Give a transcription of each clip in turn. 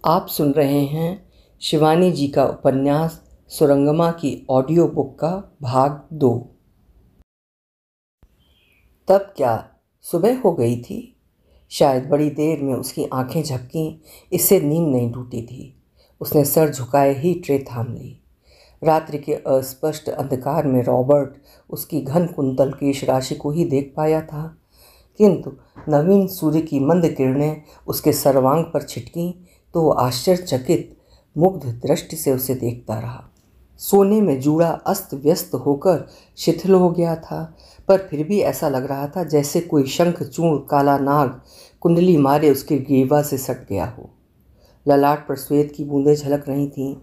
आप सुन रहे हैं शिवानी जी का उपन्यास सुरंगमा की ऑडियो बुक का भाग 2। तब क्या सुबह हो गई थी? शायद बड़ी देर में उसकी आंखें झपकीं, इससे नींद नहीं टूटी थी। उसने सर झुकाए ही ट्रे थाम ली। रात्रि के अस्पष्ट अंधकार में रॉबर्ट उसकी घन कुंतल केश राशि को ही देख पाया था, किंतु नवीन सूर्य की मंद किरणें उसके सर्वांग पर छिटकीं तो वो आश्चर्यचकित मुग्ध दृष्टि से उसे देखता रहा। सोने में जूड़ा अस्त व्यस्त होकर शिथिल हो गया था, पर फिर भी ऐसा लग रहा था जैसे कोई शंखचूर्ण काला नाग कुंडली मारे उसकी ग्रीवा से सट गया हो। ललाट पर श्वेत की बूंदें झलक रही थीं।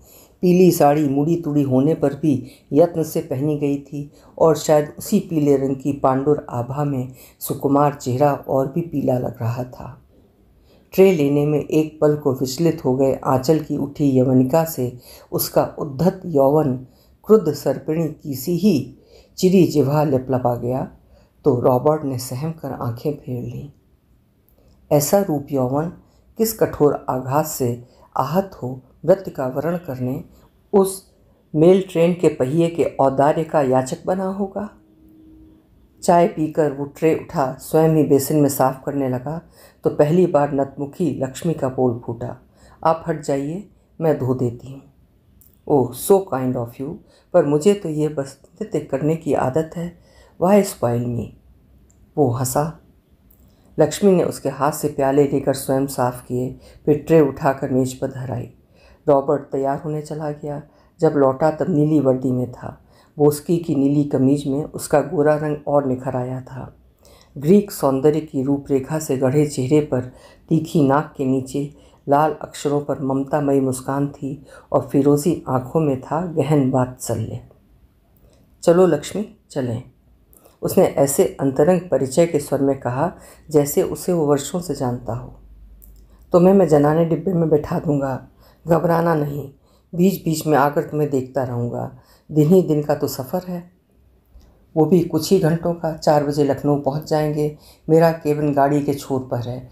पीली साड़ी मुड़ी तुड़ी होने पर भी यत्न से पहनी गई थी और शायद उसी पीले रंग की पांडुर आभा में सुकुमार चेहरा और भी पीला लग रहा था। ट्रे लेने में एक पल को विचलित हो गए आंचल की उठी यवनिका से उसका उद्धत यौवन क्रुद्ध सर्पिणी की सी ही चिरी जिह्वा लपलपा गया तो रॉबर्ट ने सहम कर आंखें फेर लीं। ऐसा रूप यौवन किस कठोर आघात से आहत हो मृत्यु का वरण करने उस मेल ट्रेन के पहिए के औदार्य का याचक बना होगा। चाय पीकर वो ट्रे उठा स्वयं ही बेसिन में साफ करने लगा तो पहली बार नतमुखी लक्ष्मी का बोल फूटा, आप हट जाइए, मैं धो देती हूँ। ओह, सो काइंड ऑफ यू, पर मुझे तो ये बस नृत्य करने की आदत है। वाई स्पॉइल मी। वो हंसा। लक्ष्मी ने उसके हाथ से प्याले लेकर स्वयं साफ किए, फिर ट्रे उठाकर मेज पर धराई। रॉबर्ट तैयार होने चला गया। जब लौटा तब नीली वर्दी में था। बोस्की की नीली कमीज में उसका गोरा रंग और निखर आया था। ग्रीक सौंदर्य की रूपरेखा से गढ़े चेहरे पर तीखी नाक के नीचे लाल अक्षरों पर ममतामयी मुस्कान थी और फिरोजी आंखों में था गहन वात्सल्य। चलो लक्ष्मी, चलें, उसने ऐसे अंतरंग परिचय के स्वर में कहा जैसे उसे वो वर्षों से जानता हो। तुम्हें मैं जनाने डिब्बे में बैठा दूंगा, घबराना नहीं। बीच बीच में आकर तुम्हें देखता रहूँगा। दिन ही दिन का तो सफ़र है, वो भी कुछ ही घंटों का। 4 बजे लखनऊ पहुंच जाएंगे। मेरा केबिन गाड़ी के छोर पर है।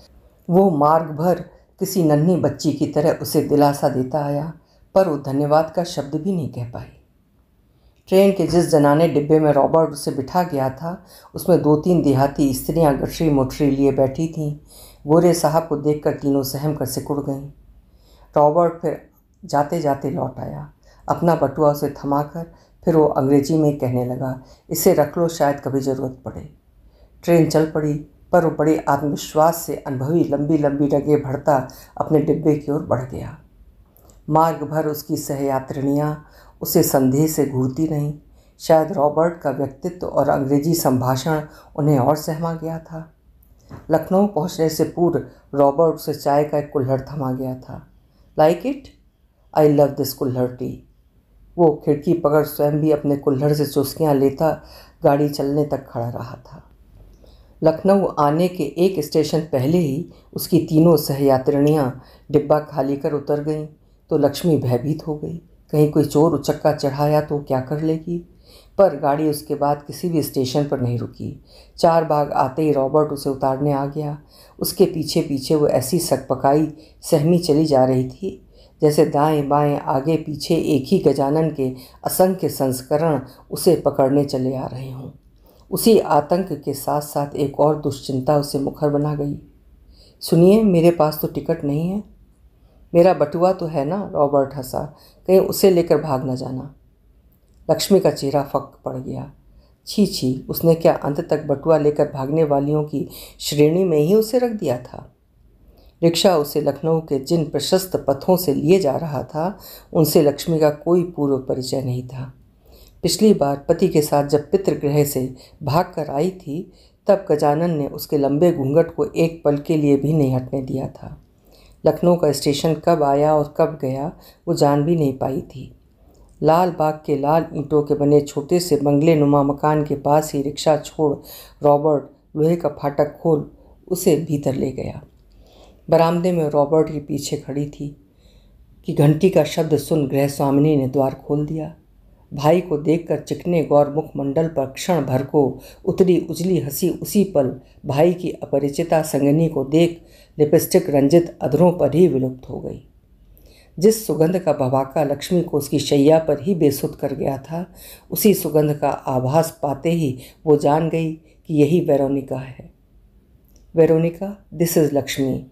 वो मार्ग भर किसी नन्ही बच्ची की तरह उसे दिलासा देता आया, पर वो धन्यवाद का शब्द भी नहीं कह पाई। ट्रेन के जिस जनाने डिब्बे में रॉबर्ट उसे बिठा गया था उसमें 2-3 देहाती स्त्रियां गठरी मोटरी लिए बैठी थीं। गोरे साहब को देखकर तीनों सहम कर सिकुड़ गईं। रॉबर्ट फिर जाते जाते लौट आया, अपना बटुआ उसे थमाकर। फिर वो अंग्रेजी में कहने लगा, इसे रख लो, शायद कभी ज़रूरत पड़े। ट्रेन चल पड़ी, पर वो बड़े आत्मविश्वास से अनुभवी लंबी लंबी डगें भरता अपने डिब्बे की ओर बढ़ गया। मार्ग भर उसकी सहयात्रिणियाँ उसे संदेह से घूरती रहीं। शायद रॉबर्ट का व्यक्तित्व और अंग्रेजी संभाषण उन्हें और सहमा गया था। लखनऊ पहुँचने से पूर्व रॉबर्ट उसे चाय का एक कुल्हड़ थमा गया था। Like it? I love this कुल्हड़ टी। वो खिड़की पकड़ स्वयं भी अपने कुल्हड़ से चुस्कियाँ लेता गाड़ी चलने तक खड़ा रहा था। लखनऊ आने के एक स्टेशन पहले ही उसकी तीनों सहयात्रिणियाँ डिब्बा खाली कर उतर गईं तो लक्ष्मी भयभीत हो गई। कहीं कोई चोर उचक्का चढ़ाया तो क्या कर लेगी। पर गाड़ी उसके बाद किसी भी स्टेशन पर नहीं रुकी। 4 बाग आते ही रॉबर्ट उसे उतारने आ गया। उसके पीछे पीछे वो ऐसी सकपकाई सहमी चली जा रही थी जैसे दाएं बाएं आगे पीछे एक ही गजानन के असंख्य संस्करण उसे पकड़ने चले आ रहे हों। उसी आतंक के साथ साथ एक और दुश्चिंता उसे मुखर बना गई। सुनिए, मेरे पास तो टिकट नहीं है। मेरा बटुआ तो है ना, रॉबर्ट हंसा, कहीं उसे लेकर भाग न जाना। लक्ष्मी का चेहरा फक पड़ गया। छी छी, उसने क्या अंत तक बटुआ लेकर भागने वालियों की श्रेणी में ही उसे रख दिया था। रिक्शा उसे लखनऊ के जिन प्रशस्त पथों से लिए जा रहा था उनसे लक्ष्मी का कोई पूर्व परिचय नहीं था। पिछली बार पति के साथ जब पितृगृह से भाग कर आई थी तब गजानन ने उसके लंबे घूंघट को एक पल के लिए भी नहीं हटने दिया था। लखनऊ का स्टेशन कब आया और कब गया वो जान भी नहीं पाई थी। लाल बाग के लाल ईंटों के बने छोटे से बंगले नुमा मकान के पास ही रिक्शा छोड़ रॉबर्ट लोहे का फाटक खोल उसे भीतर ले गया। बरामदे में रॉबर्ट के पीछे खड़ी थी कि घंटी का शब्द सुन गृह स्वामिनी ने द्वार खोल दिया। भाई को देखकर चिकने गौर मुखमंडल पर क्षण भर को उतरी उजली हंसी उसी पल भाई की अपरिचिता संगनी को देख लिपस्टिक रंजित अधरों पर ही विलुप्त हो गई। जिस सुगंध का भवाका लक्ष्मी को उसकी शैया पर ही बेसुध कर गया था, उसी सुगंध का आभास पाते ही वो जान गई कि यही वेरोनिका है। Veronica, this is Lakshmi.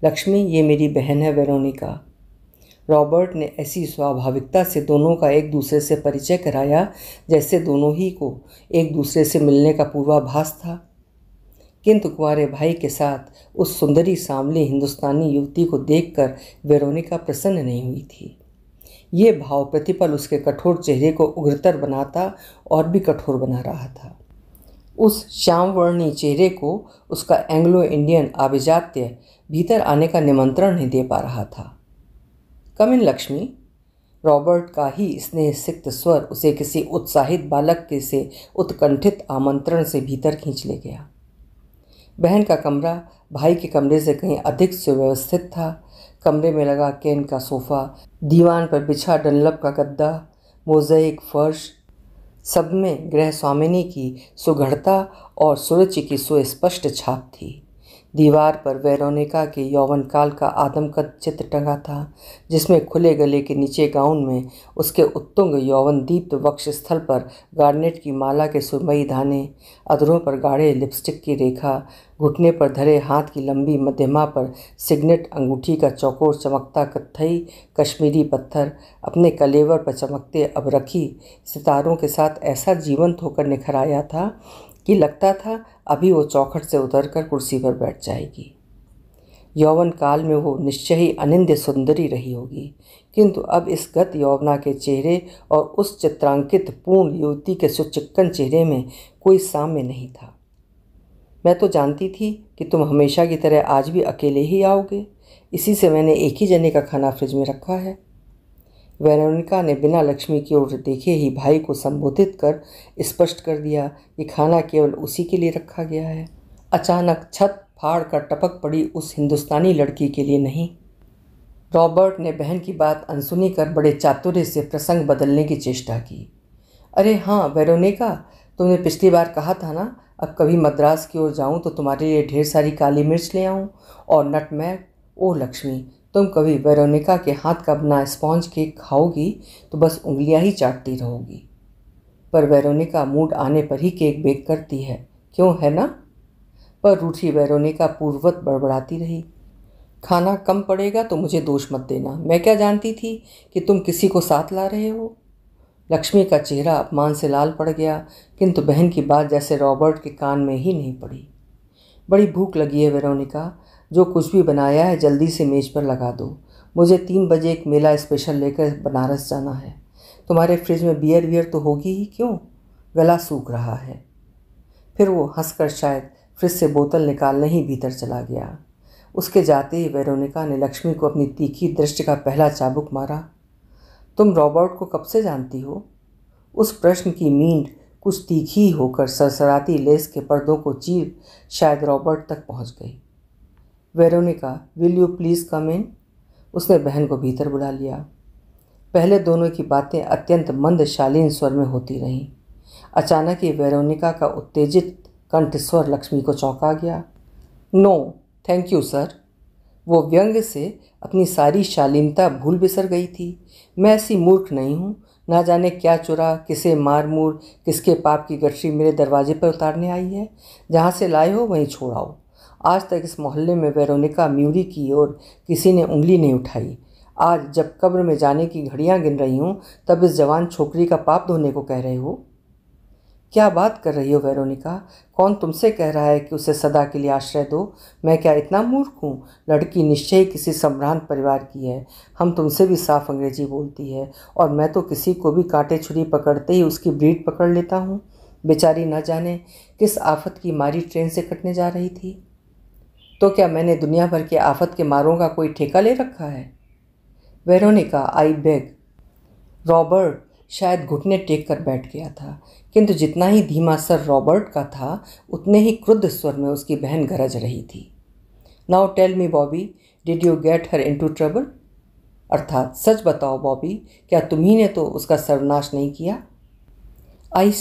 Lakshmi, ये मेरी बहन है वेरोनिका। रॉबर्ट ने ऐसी स्वाभाविकता से दोनों का एक दूसरे से परिचय कराया जैसे दोनों ही को एक दूसरे से मिलने का पूर्वाभास था। किंतु कुंवारे भाई के साथ उस सुंदरी सांवली हिंदुस्तानी युवती को देखकर वेरोनिका प्रसन्न नहीं हुई थी। ये भाव प्रतिपल उसके कठोर चेहरे को उग्रतर बनाता और भी कठोर बना रहा था। उस श्यामवर्णी चेहरे को उसका एंग्लो इंडियन आभिजात्य भीतर आने का निमंत्रण नहीं दे पा रहा था। कम इन लक्ष्मी। रॉबर्ट का ही स्नेह सिक्त स्वर उसे किसी उत्साहित बालक के से उत्कंठित आमंत्रण से भीतर खींच ले गया। बहन का कमरा भाई के कमरे से कहीं अधिक सुव्यवस्थित था। कमरे में लगा केन का सोफ़ा, दीवान पर बिछा डनलप का गद्दा, मोज़ेइक फर्श, सब में गृह स्वामिनी की सुघड़ता और सुरुचि की सुस्पष्ट छाप थी। दीवार पर वेरोनिका के यौवन काल का आदमकद चित्र टंगा था, जिसमें खुले गले के नीचे गाउन में उसके उत्तुंग यौवन दीप्त वक्षस्थल पर गार्नेट की माला के सुरमई दाने, अधरों पर गाढ़े लिपस्टिक की रेखा, घुटने पर धरे हाथ की लंबी मध्यमा पर सिग्नेट अंगूठी का चौकोर चमकता कत्थई कश्मीरी पत्थर अपने कलेवर पर चमकते अबरखी सितारों के साथ ऐसा जीवंत होकर निखर आया था कि लगता था अभी वो चौखट से उतरकर कुर्सी पर बैठ जाएगी। यौवन काल में वो निश्चय ही अनिंद्य सुंदरी रही होगी, किंतु अब इस गत यौवना के चेहरे और उस चित्रांकित पूर्ण युवती के सुचिक्कन चेहरे में कोई साम्य नहीं था। मैं तो जानती थी कि तुम हमेशा की तरह आज भी अकेले ही आओगे, इसी से मैंने एक ही जने का खाना फ्रिज में रखा है। वेरोनिका ने बिना लक्ष्मी की ओर देखे ही भाई को संबोधित कर स्पष्ट कर दिया कि खाना केवल उसी के लिए रखा गया है, अचानक छत फाड़ कर टपक पड़ी उस हिंदुस्तानी लड़की के लिए नहीं। रॉबर्ट ने बहन की बात अनसुनी कर बड़े चातुर्य से प्रसंग बदलने की चेष्टा की। अरे हाँ वेरोनिका, तुमने पिछली बार कहा था ना, अब कभी मद्रास की ओर जाऊँ तो तुम्हारे लिए ढेर सारी काली मिर्च ले आऊँ और नटमैग। ओ लक्ष्मी, तुम कभी वेरोनिका के हाथ का बना स्पॉन्ज केक खाओगी तो बस उंगलियां ही चाटती रहोगी। पर वेरोनिका मूड आने पर ही केक बेक करती है, क्यों है ना? पर रूठी वेरोनिका पूर्ववत बड़बड़ाती रही। खाना कम पड़ेगा तो मुझे दोष मत देना, मैं क्या जानती थी कि तुम किसी को साथ ला रहे हो। लक्ष्मी का चेहरा अपमान से लाल पड़ गया, किंतु बहन की बात जैसे रॉबर्ट के कान में ही नहीं पड़ी। बड़ी भूख लगी है वेरोनिका, जो कुछ भी बनाया है जल्दी से मेज पर लगा दो। मुझे 3 बजे एक मेला स्पेशल लेकर बनारस जाना है। तुम्हारे फ्रिज में बियर वियर तो होगी ही, क्यों? गला सूख रहा है। फिर वो हंसकर शायद फ्रिज से बोतल निकालने ही भीतर चला गया। उसके जाते ही वेरोनिका ने लक्ष्मी को अपनी तीखी दृष्टि का पहला चाबुक मारा। तुम रॉबर्ट को कब से जानती हो? उस प्रश्न की मींड कुछ तीखी होकर सरसराती लेस के पर्दों को चीर शायद रॉबर्ट तक पहुंच गई। Veronica, will you please come in? उसने बहन को भीतर बुला लिया। पहले दोनों की बातें अत्यंत मंद शालीन स्वर में होती रहीं। अचानक ही वेरोनिका का उत्तेजित कंठ स्वर लक्ष्मी को चौंका गया। No thank you sir. वो व्यंग से अपनी सारी शालीनता भूल बिसर गई थी। मैं ऐसी मूर्ख नहीं हूँ, ना जाने क्या चुरा, किसे मार मूर, किसके पाप की गठरी मेरे दरवाजे पर उतारने आई है। जहाँ से लाए हो वहीं छोड़ाओ। आज तक इस मोहल्ले में वेरोनिका म्यूरी की ओर किसी ने उंगली नहीं उठाई। आज जब कब्र में जाने की घड़ियां गिन रही हूँ, तब इस जवान छोकरी का पाप धोने को कह रहे हो? क्या बात कर रही हो वेरोनिका? कौन तुमसे कह रहा है कि उसे सदा के लिए आश्रय दो? मैं क्या इतना मूर्ख हूँ? लड़की निश्चय ही किसी संभ्रांत परिवार की है। हम तुमसे भी साफ अंग्रेजी बोलती है, और मैं तो किसी को भी कांटे छुरी पकड़ते ही उसकी ब्रीड पकड़ लेता हूँ। बेचारी न जाने किस आफत की मारी ट्रेन से कटने जा रही थी। तो क्या मैंने दुनिया भर के आफत के मारों का कोई ठेका ले रखा है? Veronica, I beg. रॉबर्ट शायद घुटने टेक कर बैठ गया था, किंतु जितना ही धीमा सर रॉबर्ट का था, उतने ही क्रुद्ध स्वर में उसकी बहन गरज रही थी। Now tell me Bobby, did you get her into trouble? अर्थात सच बताओ बॉबी, क्या तुम्ही ने तो उसका सर्वनाश नहीं किया? आई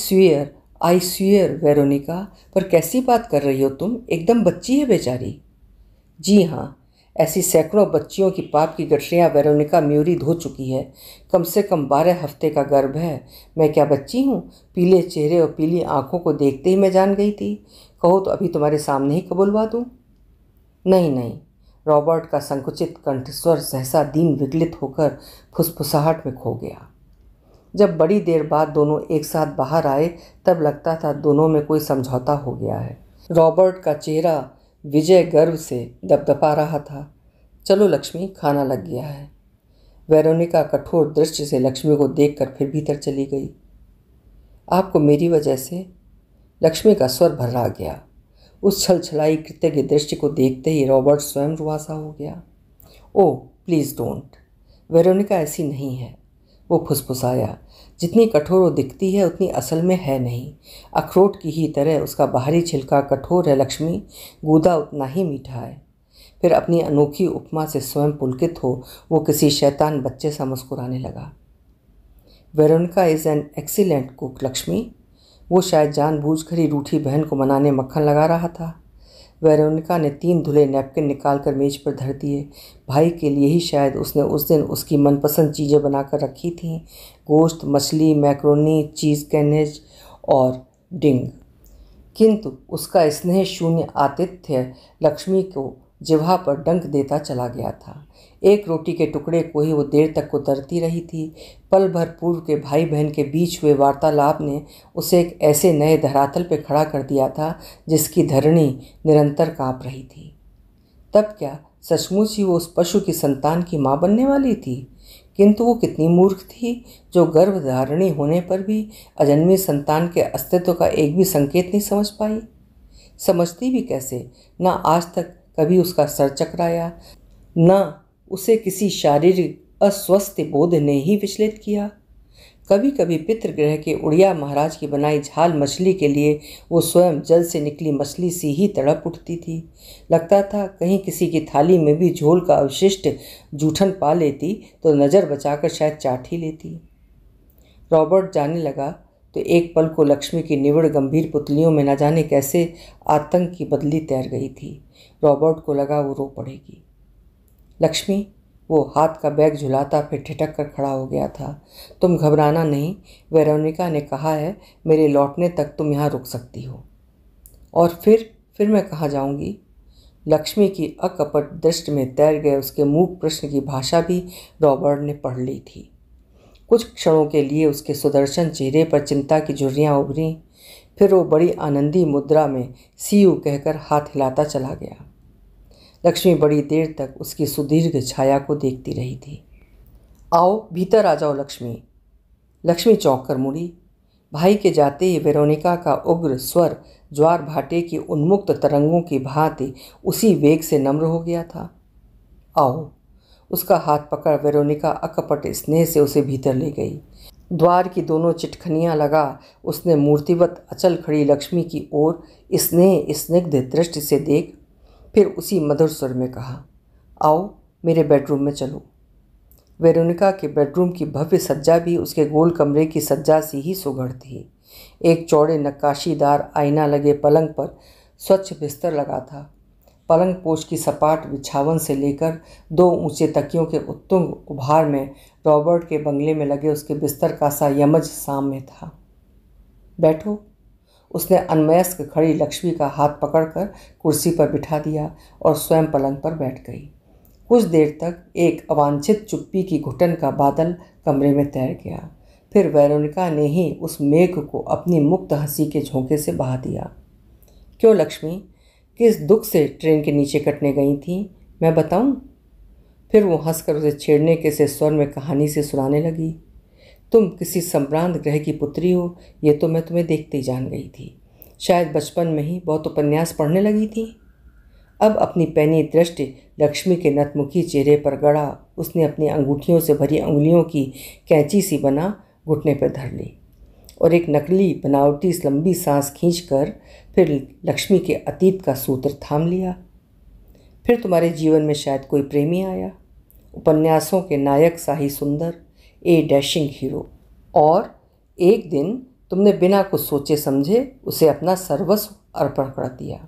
स्वीयर वेरोनिका, पर कैसी बात कर रही हो तुम? एकदम बच्ची है बेचारी। जी हाँ, ऐसी सैकड़ों बच्चियों की पाप की गठरियाँ वेरोनिका म्यूरी धो चुकी है। कम से कम 12 हफ्ते का गर्भ है। मैं क्या बच्ची हूँ? पीले चेहरे और पीली आंखों को देखते ही मैं जान गई थी। कहो तो अभी तुम्हारे सामने ही कबूलवा दूँ? नहीं नहीं, रॉबर्ट का संकुचित कंठस्वर सहसा दीन विगलित होकर फुसफुसाहट में खो गया। जब बड़ी देर बाद दोनों एक साथ बाहर आए तब लगता था दोनों में कोई समझौता हो गया है। रॉबर्ट का चेहरा विजय गर्व से दपदपा रहा था। चलो लक्ष्मी, खाना लग गया है। वेरोनिका कठोर दृष्टि से लक्ष्मी को देखकर फिर भीतर चली गई। आपको मेरी वजह से? लक्ष्मी का स्वर भर्रा गया। उस छलछलाई कृतज्ञ दृष्टि को देखते ही रॉबर्ट स्वयं रुआसा हो गया। ओह प्लीज़ डोंट, वेरोनिका ऐसी नहीं है, वो फुसफुसाया। जितनी कठोर वो दिखती है उतनी असल में है नहीं। अखरोट की ही तरह उसका बाहरी छिलका कठोर है लक्ष्मी, गूदा उतना ही मीठा है। फिर अपनी अनोखी उपमा से स्वयं पुलकित हो वो किसी शैतान बच्चे सा मुस्कुराने लगा। Veronica is an excellent cook Lakshmi. वो शायद जानबूझकर ही रूठी बहन को मनाने मक्खन लगा रहा था। वेरोनिका ने 3 धुले नैपकिन निकालकर मेज पर धर दिए। भाई के लिए ही शायद उसने उस दिन उसकी मनपसंद चीज़ें बनाकर रखी थीं, गोश्त, मछली, मैक्रोनी, चीज़ कैनेज और डिंग। किंतु उसका स्नेह शून्य आतिथ्य लक्ष्मी को जिह्वा पर डंक देता चला गया था। एक रोटी के टुकड़े को ही वो देर तक कुतरती रही थी। पल भर पूर्व के भाई बहन के बीच हुए वार्तालाप ने उसे एक ऐसे नए धरातल पर खड़ा कर दिया था जिसकी धरणी निरंतर काँप रही थी। तब क्या सचमुच ही वो उस पशु की संतान की माँ बनने वाली थी? किंतु वो कितनी मूर्ख थी जो गर्भधारिणी होने पर भी अजन्मी संतान के अस्तित्व का एक भी संकेत नहीं समझ पाई। समझती भी कैसे? न आज तक कभी उसका सर चकराया, न उसे किसी शारीरिक अस्वस्थ बोध ने ही विचलित किया। कभी कभी पितृगृह के उड़िया महाराज की बनाई झाल मछली के लिए वो स्वयं जल से निकली मछली सी ही तड़प उठती थी। लगता था कहीं किसी की थाली में भी झोल का अवशिष्ट जूठन पा लेती तो नज़र बचाकर शायद चाट ही लेती। रॉबर्ट जाने लगा तो एक पल को लक्ष्मी की निविड़ गंभीर पुतलियों में न जाने कैसे आतंक की बदली तैर गई थी। रॉबर्ट को लगा वो रो पड़ेगी। लक्ष्मी, वो हाथ का बैग झुलाता फिर ठिठक कर खड़ा हो गया था। तुम घबराना नहीं, वेरोनिका ने कहा है मेरे लौटने तक तुम यहाँ रुक सकती हो। और फिर मैं कहाँ जाऊँगी? लक्ष्मी की अकपट दृष्टि में तैर गए उसके मूक प्रश्न की भाषा भी रॉबर्ट ने पढ़ ली थी। कुछ क्षणों के लिए उसके सुदर्शन चेहरे पर चिंता की झुर्रियाँ उभरीं, फिर वो बड़ी आनंदी मुद्रा में सी यू कहकर हाथ हिलाता चला गया। लक्ष्मी बड़ी देर तक उसकी सुदीर्घ छाया को देखती रही थी। आओ भीतर आ जाओ लक्ष्मी। लक्ष्मी चौंक कर मुड़ी। भाई के जाते ही वेरोनिका का उग्र स्वर ज्वार भाटे की उन्मुक्त तरंगों की भांति उसी वेग से नम्र हो गया था। आओ। उसका हाथ पकड़ वेरोनिका अकपट स्नेह से उसे भीतर ले गई। द्वार की दोनों चिटखनियाँ लगा उसने मूर्तिवत अचल खड़ी लक्ष्मी की ओर स्नेह स्निग्ध दृष्टि से देख फिर उसी मधुर स्वर में कहा, आओ मेरे बेडरूम में चलो। वेरोनिका के बेडरूम की भव्य सज्जा भी उसके गोल कमरे की सज्जा सी ही सुघड़ थी। एक चौड़े नक्काशीदार आईना लगे पलंग पर स्वच्छ बिस्तर लगा था। पलंग पोश की सपाट बिछावन से लेकर 2 ऊंचे तकियों के उत्तुंग उभार में रॉबर्ट के बंगले में लगे उसके बिस्तर का सा यमज सामने था। बैठो। उसने अनमयस्क खड़ी लक्ष्मी का हाथ पकड़कर कुर्सी पर बिठा दिया और स्वयं पलंग पर बैठ गई। कुछ देर तक एक अवांछित चुप्पी की घुटन का बादल कमरे में तैर गया। फिर वेरोनिका ने ही उस मेघ को अपनी मुक्त हंसी के झोंके से बहा दिया। क्यों लक्ष्मी, किस दुख से ट्रेन के नीचे कटने गई थी, मैं बताऊं? फिर वो हंसकर उसे छेड़ने के से स्वर में कहानी से सुनाने लगी। तुम किसी संभ्रांत ग्रह की पुत्री हो, ये तो मैं तुम्हें देखते ही जान गई थी। शायद बचपन में ही बहुत उपन्यास पढ़ने लगी थी। अब अपनी पैनी दृष्टि लक्ष्मी के नतमुखी चेहरे पर गड़ा उसने अपनी अंगूठियों से भरी उंगलियों की कैंची सी बना घुटने पर धर ली और एक नकली बनावटी लंबी सांस खींचकर फिर लक्ष्मी के अतीत का सूत्र थाम लिया। फिर तुम्हारे जीवन में शायद कोई प्रेमी आया, उपन्यासों के नायक सा ही सुंदर, ए डैशिंग हीरो, और एक दिन तुमने बिना कुछ सोचे समझे उसे अपना सर्वस्व अर्पण कर दिया।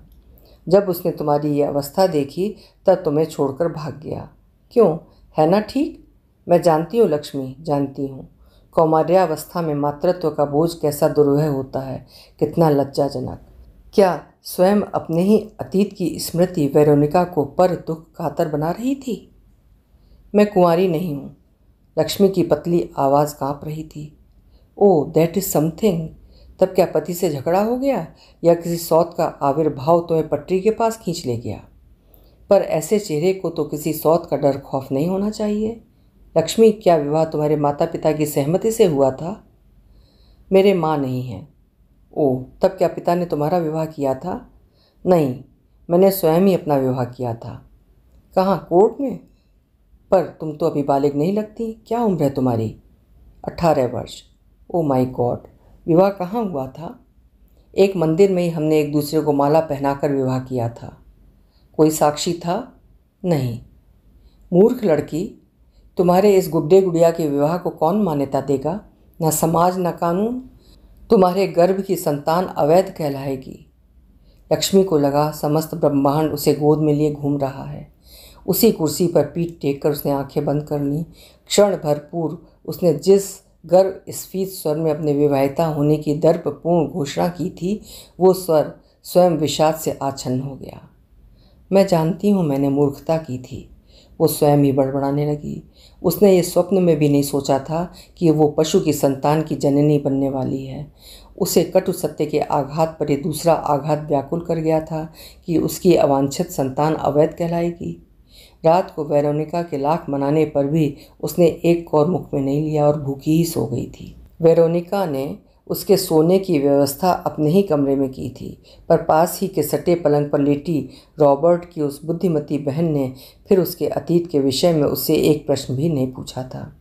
जब उसने तुम्हारी ये अवस्था देखी तब तुम्हें छोड़कर भाग गया। क्यों, है ना ठीक? मैं जानती हूँ लक्ष्मी, जानती हूँ। कौमार्यावस्था में मातृत्व का बोझ कैसा दुर्वह होता है, कितना लज्जाजनक। क्या स्वयं अपने ही अतीत की स्मृति वेरोनिका को पर दुख कातर बना रही थी? मैं कुंवारी नहीं हूँ। लक्ष्मी की पतली आवाज़ काँप रही थी। ओह, दैट इज़ समथिंग। तब क्या पति से झगड़ा हो गया या किसी सौत का आविर्भाव तुम्हें पटरी के पास खींच ले गया? पर ऐसे चेहरे को तो किसी सौत का डर खौफ नहीं होना चाहिए। लक्ष्मी, क्या विवाह तुम्हारे माता पिता की सहमति से हुआ था? मेरे माँ नहीं हैं। ओह, तब क्या पिता ने तुम्हारा विवाह किया था? नहीं, मैंने स्वयं ही अपना विवाह किया था। कहाँ, कोर्ट में? पर तुम तो अभी बालिग नहीं लगती। क्या उम्र है तुम्हारी? 18 वर्ष। ओह माय गॉड, विवाह कहाँ हुआ था? एक मंदिर में ही हमने एक दूसरे को माला पहनाकर विवाह किया था। कोई साक्षी था? नहीं। मूर्ख लड़की, तुम्हारे इस गुड्डे गुड़िया के विवाह को कौन मान्यता देगा? न समाज न कानून। तुम्हारे गर्भ की संतान अवैध कहलाएगी। लक्ष्मी को लगा समस्त ब्रह्मांड उसे गोद में लिए घूम रहा है। उसी कुर्सी पर पीठ टेक कर उसने आंखें बंद कर लीं। क्षण भर पूर्व उसने जिस गर्व स्फीत स्वर में अपने विवाहिता होने की दर्पपूर्ण घोषणा की थी, वो स्वर स्वयं विषाद से आच्छन्न हो गया। मैं जानती हूँ मैंने मूर्खता की थी, वो स्वयं ही बड़बड़ाने लगी। उसने ये स्वप्न में भी नहीं सोचा था कि वो पशु की संतान की जननी बनने वाली है। उसे कटु सत्य के आघात पर ये दूसरा आघात व्याकुल कर गया था कि उसकी अवांछित संतान अवैध कहलाएगी। रात को वेरोनिका के लाख मनाने पर भी उसने एक कौर मुख में नहीं लिया और भूखी ही सो गई थी। वेरोनिका ने उसके सोने की व्यवस्था अपने ही कमरे में की थी, पर पास ही के सटे पलंग पर लेटी रॉबर्ट की उस बुद्धिमती बहन ने फिर उसके अतीत के विषय में उससे एक प्रश्न भी नहीं पूछा था।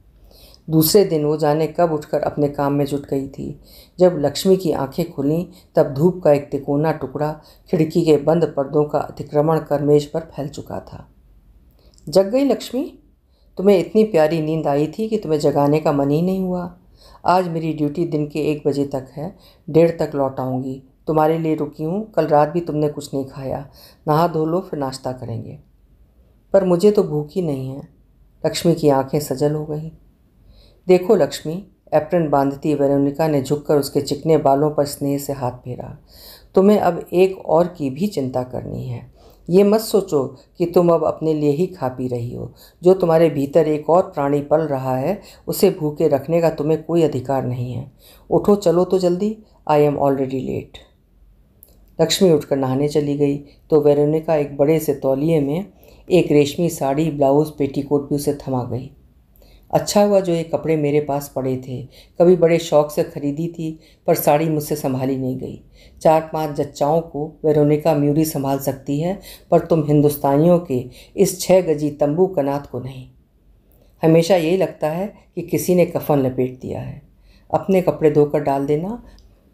दूसरे दिन वो जाने कब उठकर अपने काम में जुट गई थी। जब लक्ष्मी की आंखें खुलीं तब धूप का एक तिकोना टुकड़ा खिड़की के बंद पर्दों का अतिक्रमण कर मेज पर फैल चुका था। जग गई लक्ष्मी? तुम्हें इतनी प्यारी नींद आई थी कि तुम्हें जगाने का मन ही नहीं हुआ। आज मेरी ड्यूटी दिन के 1 बजे तक है, 1:30 तक लौट आऊँगी। तुम्हारे लिए रुकी हूँ, कल रात भी तुमने कुछ नहीं खाया। नहा धो लो, फिर नाश्ता करेंगे। पर मुझे तो भूख ही नहीं है। लक्ष्मी की आंखें सजल हो गईं। देखो लक्ष्मी, एप्रन बांधती वेरोनिका ने झुककर उसके चिकने बालों पर स्नेह से हाथ फेरा। तुम्हें अब एक और की भी चिंता करनी है। ये मत सोचो कि तुम अब अपने लिए ही खा पी रही हो। जो तुम्हारे भीतर एक और प्राणी पल रहा है, उसे भूखे रखने का तुम्हें कोई अधिकार नहीं है। उठो, चलो तो जल्दी। I am already late. Lakshmi उठकर नहाने चली गई तो वेरोनिका एक बड़े से तौलिए में एक रेशमी साड़ी, ब्लाउज, पेटीकोट भी उसे थमा गई। अच्छा हुआ जो ये कपड़े मेरे पास पड़े थे। कभी बड़े शौक से खरीदी थी, पर साड़ी मुझसे संभाली नहीं गई। 4-5 जच्चाओं को वेरोनिका म्यूरी संभाल सकती है, पर तुम हिंदुस्तानियों के इस 6 गजी तंबू कनात को नहीं। हमेशा यही लगता है कि किसी ने कफन लपेट दिया है। अपने कपड़े धोकर डाल देना।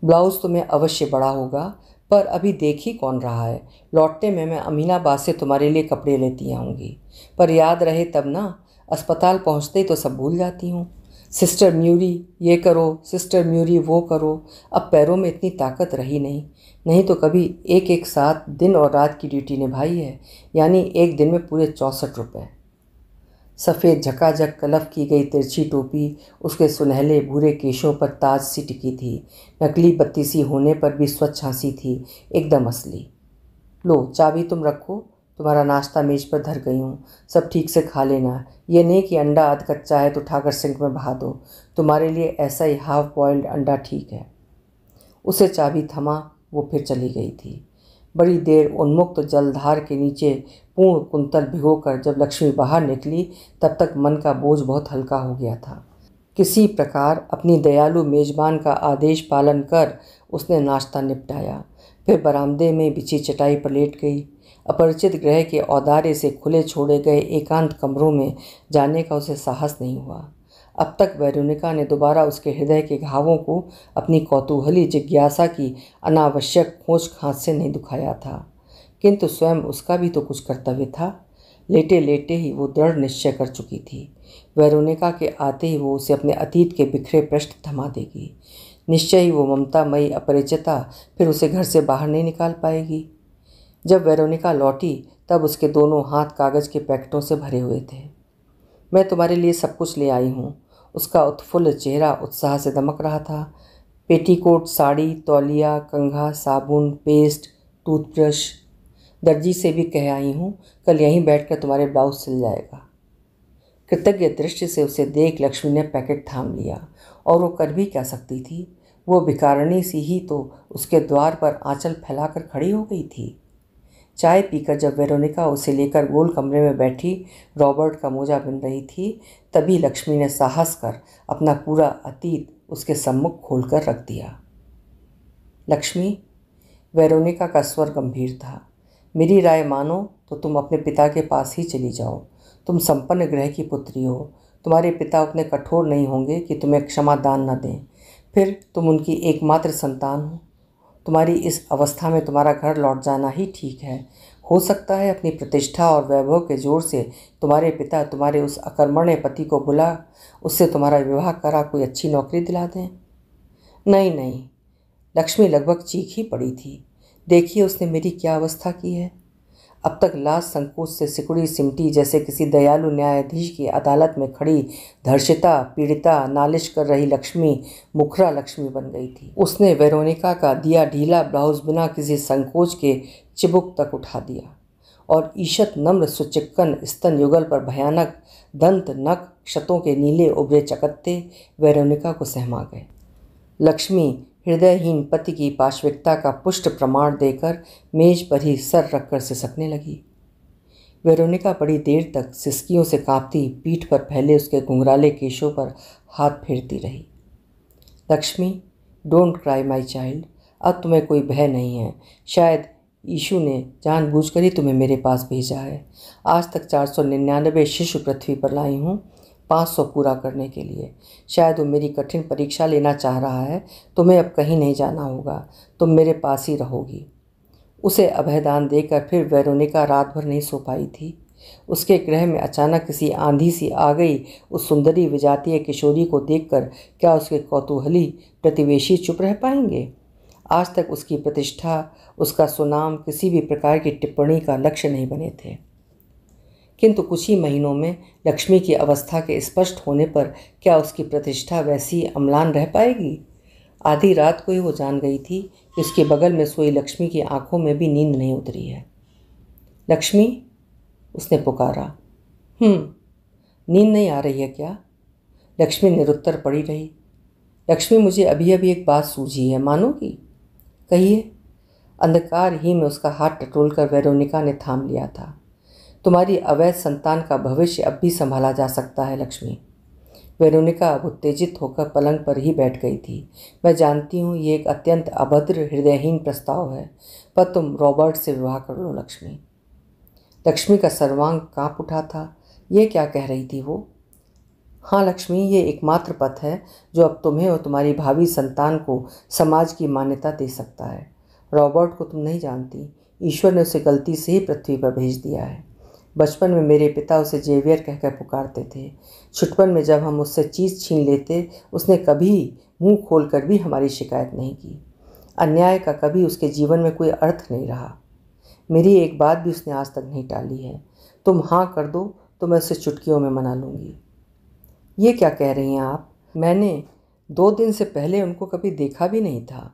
ब्लाउज़ तुम्हें अवश्य बड़ा होगा, पर अभी देख ही कौन रहा है। लौटते में मैं अमीनाबाद से तुम्हारे लिए कपड़े लेती आऊँगी, पर याद रहे तब ना। अस्पताल पहुँचते ही तो सब भूल जाती हूँ। सिस्टर म्यूरी ये करो, सिस्टर म्यूरी वो करो। अब पैरों में इतनी ताकत रही नहीं। नहीं तो कभी एक एक साथ दिन और रात की ड्यूटी निभाई है, यानी एक दिन में पूरे 64 रुपये। सफ़ेद झकाझक कलफ की गई तिरछी टोपी उसके सुनहले भूरे केशों पर ताज सी टिकी थी। नकली बत्ती सी होने पर भी स्वच्छ हंसी थी, एकदम असली। लो, चाबी तुम रखो। तुम्हारा नाश्ता मेज पर धर गई हूँ, सब ठीक से खा लेना। ये नहीं कि अंडा अध कच्चा है तो उठाकर सिंक में बहा दो। तुम्हारे लिए ऐसा ही हाफ बॉइल्ड अंडा ठीक है। उसे चाबी थमा वो फिर चली गई थी। बड़ी देर उन्मुक्त जलधार के नीचे पूर्ण कुंतल भिगोकर जब लक्ष्मी बाहर निकली तब तक मन का बोझ बहुत हल्का हो गया था। किसी प्रकार अपनी दयालु मेजबान का आदेश पालन कर उसने नाश्ता निपटाया। फिर बरामदे में बिछी चटाई पर लेट गई। अपरिचित ग्रह के औदार्य से खुले छोड़े गए एकांत कमरों में जाने का उसे साहस नहीं हुआ। अब तक वेरोनिका ने दोबारा उसके हृदय के घावों को अपनी कौतूहली जिज्ञासा की अनावश्यक खोज खांच से नहीं दुखाया था, किंतु स्वयं उसका भी तो कुछ कर्तव्य था। लेटे लेटे ही वो दृढ़ निश्चय कर चुकी थी, वेरोनिका के आते ही वो उसे अपने अतीत के बिखरे पृष्ठ थमा देगी। निश्चय ही वो ममतामयी अपरिचिता फिर उसे घर से बाहर नहीं निकाल पाएगी। जब वेरोनिका लौटी तब उसके दोनों हाथ कागज़ के पैकेटों से भरे हुए थे। मैं तुम्हारे लिए सब कुछ ले आई हूँ। उसका उत्फुल्ल चेहरा उत्साह से दमक रहा था। पेटीकोट, साड़ी, तौलिया, कंघा, साबुन, पेस्ट, टूथब्रश। दर्जी से भी कह आई हूँ, कल यहीं बैठकर तुम्हारे ब्लाउज सिल जाएगा। कृतज्ञ दृष्टि से उसे देख लक्ष्मी ने पैकेट थाम लिया। और वो कर भी क्या सकती थी? वो भिखारिणी सी ही तो उसके द्वार पर आंचल फैलाकर खड़ी हो गई थी। चाय पीकर जब वेरोनिका उसे लेकर गोल कमरे में बैठी रॉबर्ट का मोजा बिन रही थी, तभी लक्ष्मी ने साहस कर अपना पूरा अतीत उसके सम्मुख खोलकर रख दिया। लक्ष्मी, वेरोनिका का स्वर गंभीर था, मेरी राय मानो तो तुम अपने पिता के पास ही चली जाओ। तुम संपन्न गृह की पुत्री हो। तुम्हारे पिता उतने कठोर नहीं होंगे कि तुम्हें क्षमा दान न दें। फिर तुम उनकी एकमात्र संतान हो। तुम्हारी इस अवस्था में तुम्हारा घर लौट जाना ही ठीक है। हो सकता है अपनी प्रतिष्ठा और वैभव के जोर से तुम्हारे पिता तुम्हारे उस अकर्मण्य पति को बुला उससे तुम्हारा विवाह करा कोई अच्छी नौकरी दिला दें। नहीं नहीं, लक्ष्मी लगभग चीख ही पड़ी थी। देखिए उसने मेरी क्या अवस्था की है। अब तक लाज संकोच से सिकुड़ी सिमटी जैसे किसी दयालु न्यायाधीश की अदालत में खड़ी धर्षिता, पीड़िता, नालिश कर रही लक्ष्मी मुखरा लक्ष्मी बन गई थी। उसने वेरोनिका का दिया ढीला ब्लाउज बिना किसी संकोच के चिबुक तक उठा दिया और ईषत नम्र सुचिक्कन स्तन युगल पर भयानक दंत नख क्षतों के नीले उभरे चकत्ते वेरोनिका को सहमा गए। लक्ष्मी हृदयहीन पति की पाशविकता का पुष्ट प्रमाण देकर मेज पर ही सर रखकर सिसकने लगी। वेरोनिका बड़ी देर तक सिसकियों से कांपती पीठ पर फैले उसके घुंघराले केशों पर हाथ फेरती रही। Lakshmi, don't cry my child. अब तुम्हें कोई भय नहीं है। शायद यीशु ने जानबूझकर ही तुम्हें मेरे पास भेजा है। आज तक 499 शिशु पृथ्वी पर लाई हूँ, 500 पूरा करने के लिए। शायद वो मेरी कठिन परीक्षा लेना चाह रहा है। तुम्हें अब कहीं नहीं जाना होगा, तुम मेरे पास ही रहोगी। उसे अभयदान देकर फिर वेरोनिका रात भर नहीं सो पाई थी। उसके गृह में अचानक किसी आंधी सी आ गई उस सुंदरी विजातीय किशोरी को देखकर क्या उसके कौतूहली प्रतिवेशी चुप रह पाएंगे? आज तक उसकी प्रतिष्ठा, उसका सुनाम किसी भी प्रकार की टिप्पणी का लक्ष्य नहीं बने थे। किंतु कुछ ही महीनों में लक्ष्मी की अवस्था के स्पष्ट होने पर क्या उसकी प्रतिष्ठा वैसी अम्लान रह पाएगी? आधी रात को ही वो जान गई थी कि उसके बगल में सोई लक्ष्मी की आंखों में भी नींद नहीं उतरी है। लक्ष्मी, उसने पुकारा। नींद नहीं आ रही है क्या? लक्ष्मी निरुत्तर पड़ी रही। लक्ष्मी, मुझे अभी अभी एक बात सूझी है, मानोगी? कहिए। अंधकार ही में उसका हाथ टटोलकर वेरोनिका ने थाम लिया था। तुम्हारी अवैध संतान का भविष्य अब भी संभाला जा सकता है लक्ष्मी। वेरोनिका अब उत्तेजित होकर पलंग पर ही बैठ गई थी। मैं जानती हूँ ये एक अत्यंत अभद्र हृदयहीन प्रस्ताव है, पर तुम रॉबर्ट से विवाह कर लो लक्ष्मी। लक्ष्मी का सर्वांग कांप उठा था। ये क्या कह रही थी वो? हाँ लक्ष्मी, ये एकमात्र पथ है जो अब तुम्हें और तुम्हारी भावी संतान को समाज की मान्यता दे सकता है। रॉबर्ट को तुम नहीं जानती। ईश्वर ने उसे गलती से ही पृथ्वी पर भेज दिया है। बचपन में मेरे पिता उसे जेवियर कहकर पुकारते थे। छुटपन में जब हम उससे चीज़ छीन लेते, उसने कभी मुंह खोलकर भी हमारी शिकायत नहीं की। अन्याय का कभी उसके जीवन में कोई अर्थ नहीं रहा। मेरी एक बात भी उसने आज तक नहीं टाली है। तुम हाँ कर दो तो मैं उसे चुटकियों में मना लूँगी। ये क्या कह रही हैं आप? मैंने 2 दिन से पहले उनको कभी देखा भी नहीं था।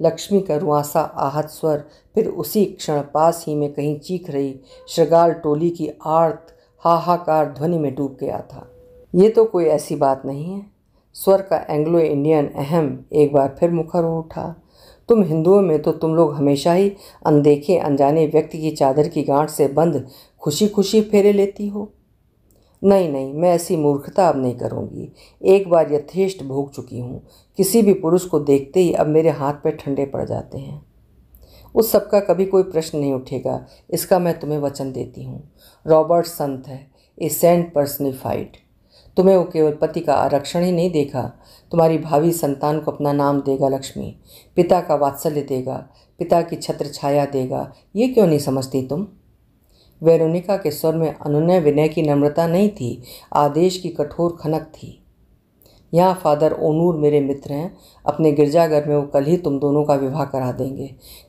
लक्ष्मी का रुआंसा आहत स्वर फिर उसी क्षण पास ही में कहीं चीख रही श्रृगाल टोली की आर्त हाहाकार ध्वनि में डूब गया था। ये तो कोई ऐसी बात नहीं है। स्वर का एंग्लो इंडियन अहम एक बार फिर मुखर हो उठा। तुम हिंदुओं में तो तुम लोग हमेशा ही अनदेखे अनजाने व्यक्ति की चादर की गांठ से बंद खुशी खुशी फेरे लेती हो। नहीं नहीं, मैं ऐसी मूर्खता अब नहीं करूँगी। एक बार यथेष्ट भोग चुकी हूँ। किसी भी पुरुष को देखते ही अब मेरे हाथ पैर ठंडे पड़ जाते हैं। उस सब का कभी कोई प्रश्न नहीं उठेगा, इसका मैं तुम्हें वचन देती हूँ। रॉबर्ट संत है, ए सेंट पर्सनिफाइड। तुम्हें वो केवल पति का आरक्षण ही नहीं देखा, तुम्हारी भावी संतान को अपना नाम देगा लक्ष्मी। पिता का वात्सल्य देगा, पिता की छत्र छाया देगा। ये क्यों नहीं समझती तुम? वेरोनिका के स्वर में अनुनय विनय की नम्रता नहीं थी, आदेश की कठोर खनक थी। यहाँ फादर ओनूर मेरे मित्र हैं, अपने गिरजाघर में वो कल ही तुम दोनों का विवाह करा देंगे।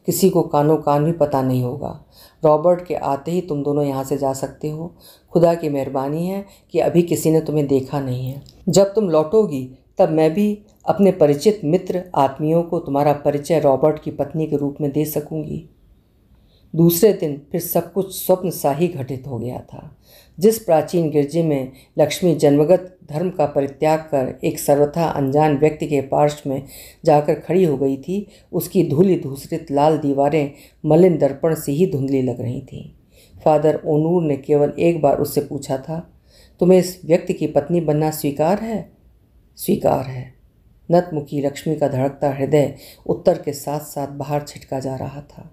किसी को कानो कान भी पता नहीं होगा। रॉबर्ट के आते ही तुम दोनों यहाँ से जा सकते हो। खुदा की मेहरबानी है कि अभी किसी ने तुम्हें देखा नहीं है। जब तुम लौटोगी तब मैं भी अपने परिचित मित्र आत्मियों को तुम्हारा परिचय रॉबर्ट की पत्नी के रूप में दे सकूंगी। दूसरे दिन फिर सब कुछ स्वप्न सा ही घटित हो गया था। जिस प्राचीन गिरजे में लक्ष्मी जन्मगत धर्म का परित्याग कर एक सर्वथा अनजान व्यक्ति के पार्श्व में जाकर खड़ी हो गई थी, उसकी धूलि धूसरित लाल दीवारें मलिन दर्पण से ही धुंधली लग रही थीं। फादर ओनूर ने केवल एक बार उससे पूछा था, तुम्हें इस व्यक्ति की पत्नी बनना स्वीकार है? स्वीकार है। नतमुखी लक्ष्मी का धड़कता हृदय उत्तर के साथ साथ बाहर छिटका जा रहा था।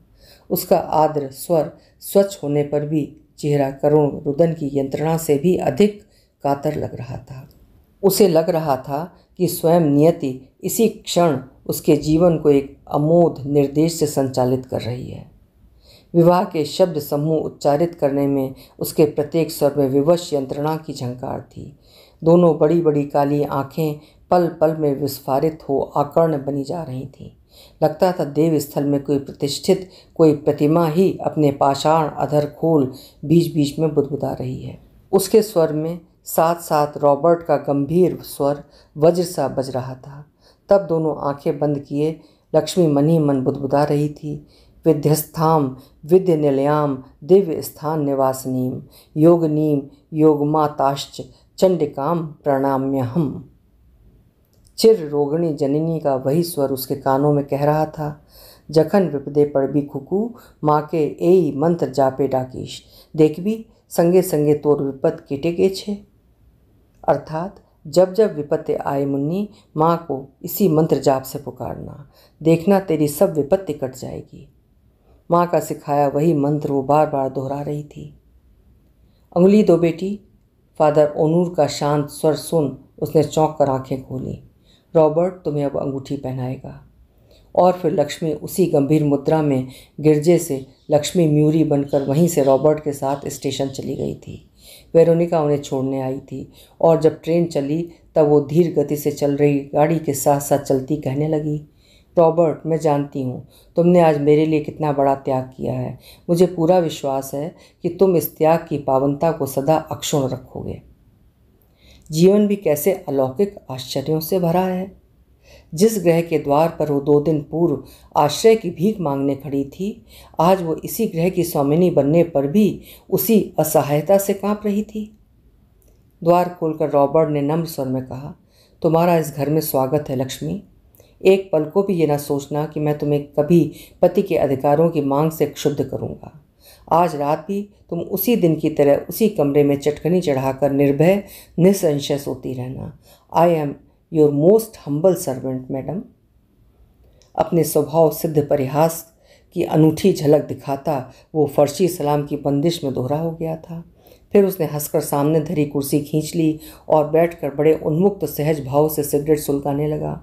उसका आर्द्र स्वर स्वच्छ होने पर भी चेहरा करुण रुदन की यंत्रणा से भी अधिक कातर लग रहा था। उसे लग रहा था कि स्वयं नियति इसी क्षण उसके जीवन को एक अमोघ निर्देश से संचालित कर रही है। विवाह के शब्द समूह उच्चारित करने में उसके प्रत्येक स्वर में विवश यंत्रणा की झंकार थी। दोनों बड़ी बड़ी काली आंखें पल पल में विस्फारित हो आकर्ण बनी जा रही थीं। लगता था देव स्थल में कोई प्रतिष्ठित कोई प्रतिमा ही अपने पाषाण अधर खोल बीच बीच में बुदबुदा रही है। उसके स्वर में साथ साथ रॉबर्ट का गंभीर स्वर वज्र सा बज रहा था। तब दोनों आंखें बंद किए लक्ष्मी मन ही मन बुदबुदा रही थी, विध्यस्थाम विद्य निलयाम दिव्य स्थान निवासनीम योगनीम योगमाताश्च चंडिकाम प्रणाम्यहम। चिर रोगिणी जननी का वही स्वर उसके कानों में कह रहा था, जखन विपदे पड़बी खुकू माँ के एई मंत्र जापे डाकीश देखबी संगे संगे तोर विपद किटे गे छे। अर्थात जब जब विपत्ति आए मुन्नी माँ को इसी मंत्र जाप से पुकारना, देखना तेरी सब विपत्ति कट जाएगी। माँ का सिखाया वही मंत्र वो बार बार दोहरा रही थी। अंगुली दो बेटी। फादर ओनूर का शांत स्वर सुन उसने चौंक कर आंखें खोली। रॉबर्ट तुम्हें अब अंगूठी पहनाएगा। और फिर लक्ष्मी उसी गंभीर मुद्रा में गिरजे से लक्ष्मी म्यूरी बनकर वहीं से रॉबर्ट के साथ स्टेशन चली गई थी। वेरोनिका उन्हें छोड़ने आई थी और जब ट्रेन चली तब वो धीर गति से चल रही गाड़ी के साथ साथ चलती कहने लगी, रॉबर्ट मैं जानती हूँ तुमने आज मेरे लिए कितना बड़ा त्याग किया है। मुझे पूरा विश्वास है कि तुम इस त्याग की पावनता को सदा अक्षुण्ण रखोगे। जीवन भी कैसे अलौकिक आश्चर्यों से भरा है। जिस ग्रह के द्वार पर वो 2 दिन पूर्व आश्रय की भीख मांगने खड़ी थी, आज वो इसी ग्रह की स्वामिनी बनने पर भी उसी असहायता से कांप रही थी। द्वार खोलकर रॉबर्ट ने नम्र स्वर में कहा, तुम्हारा इस घर में स्वागत है लक्ष्मी। एक पल को भी ये ना सोचना कि मैं तुम्हें कभी पति के अधिकारों की मांग से क्षुब्ध करूँगा। आज रात भी तुम उसी दिन की तरह उसी कमरे में चटकनी चढ़ाकर निर्भय निसंशय सोती रहना। I am your most humble servant madam. अपने स्वभाव सिद्ध परिहास की अनूठी झलक दिखाता वो फर्शी सलाम की बंदिश में दोहरा हो गया था। फिर उसने हंसकर सामने धरी कुर्सी खींच ली और बैठकर बड़े उन्मुक्त सहज भाव से सिगरेट सुलगाने लगा।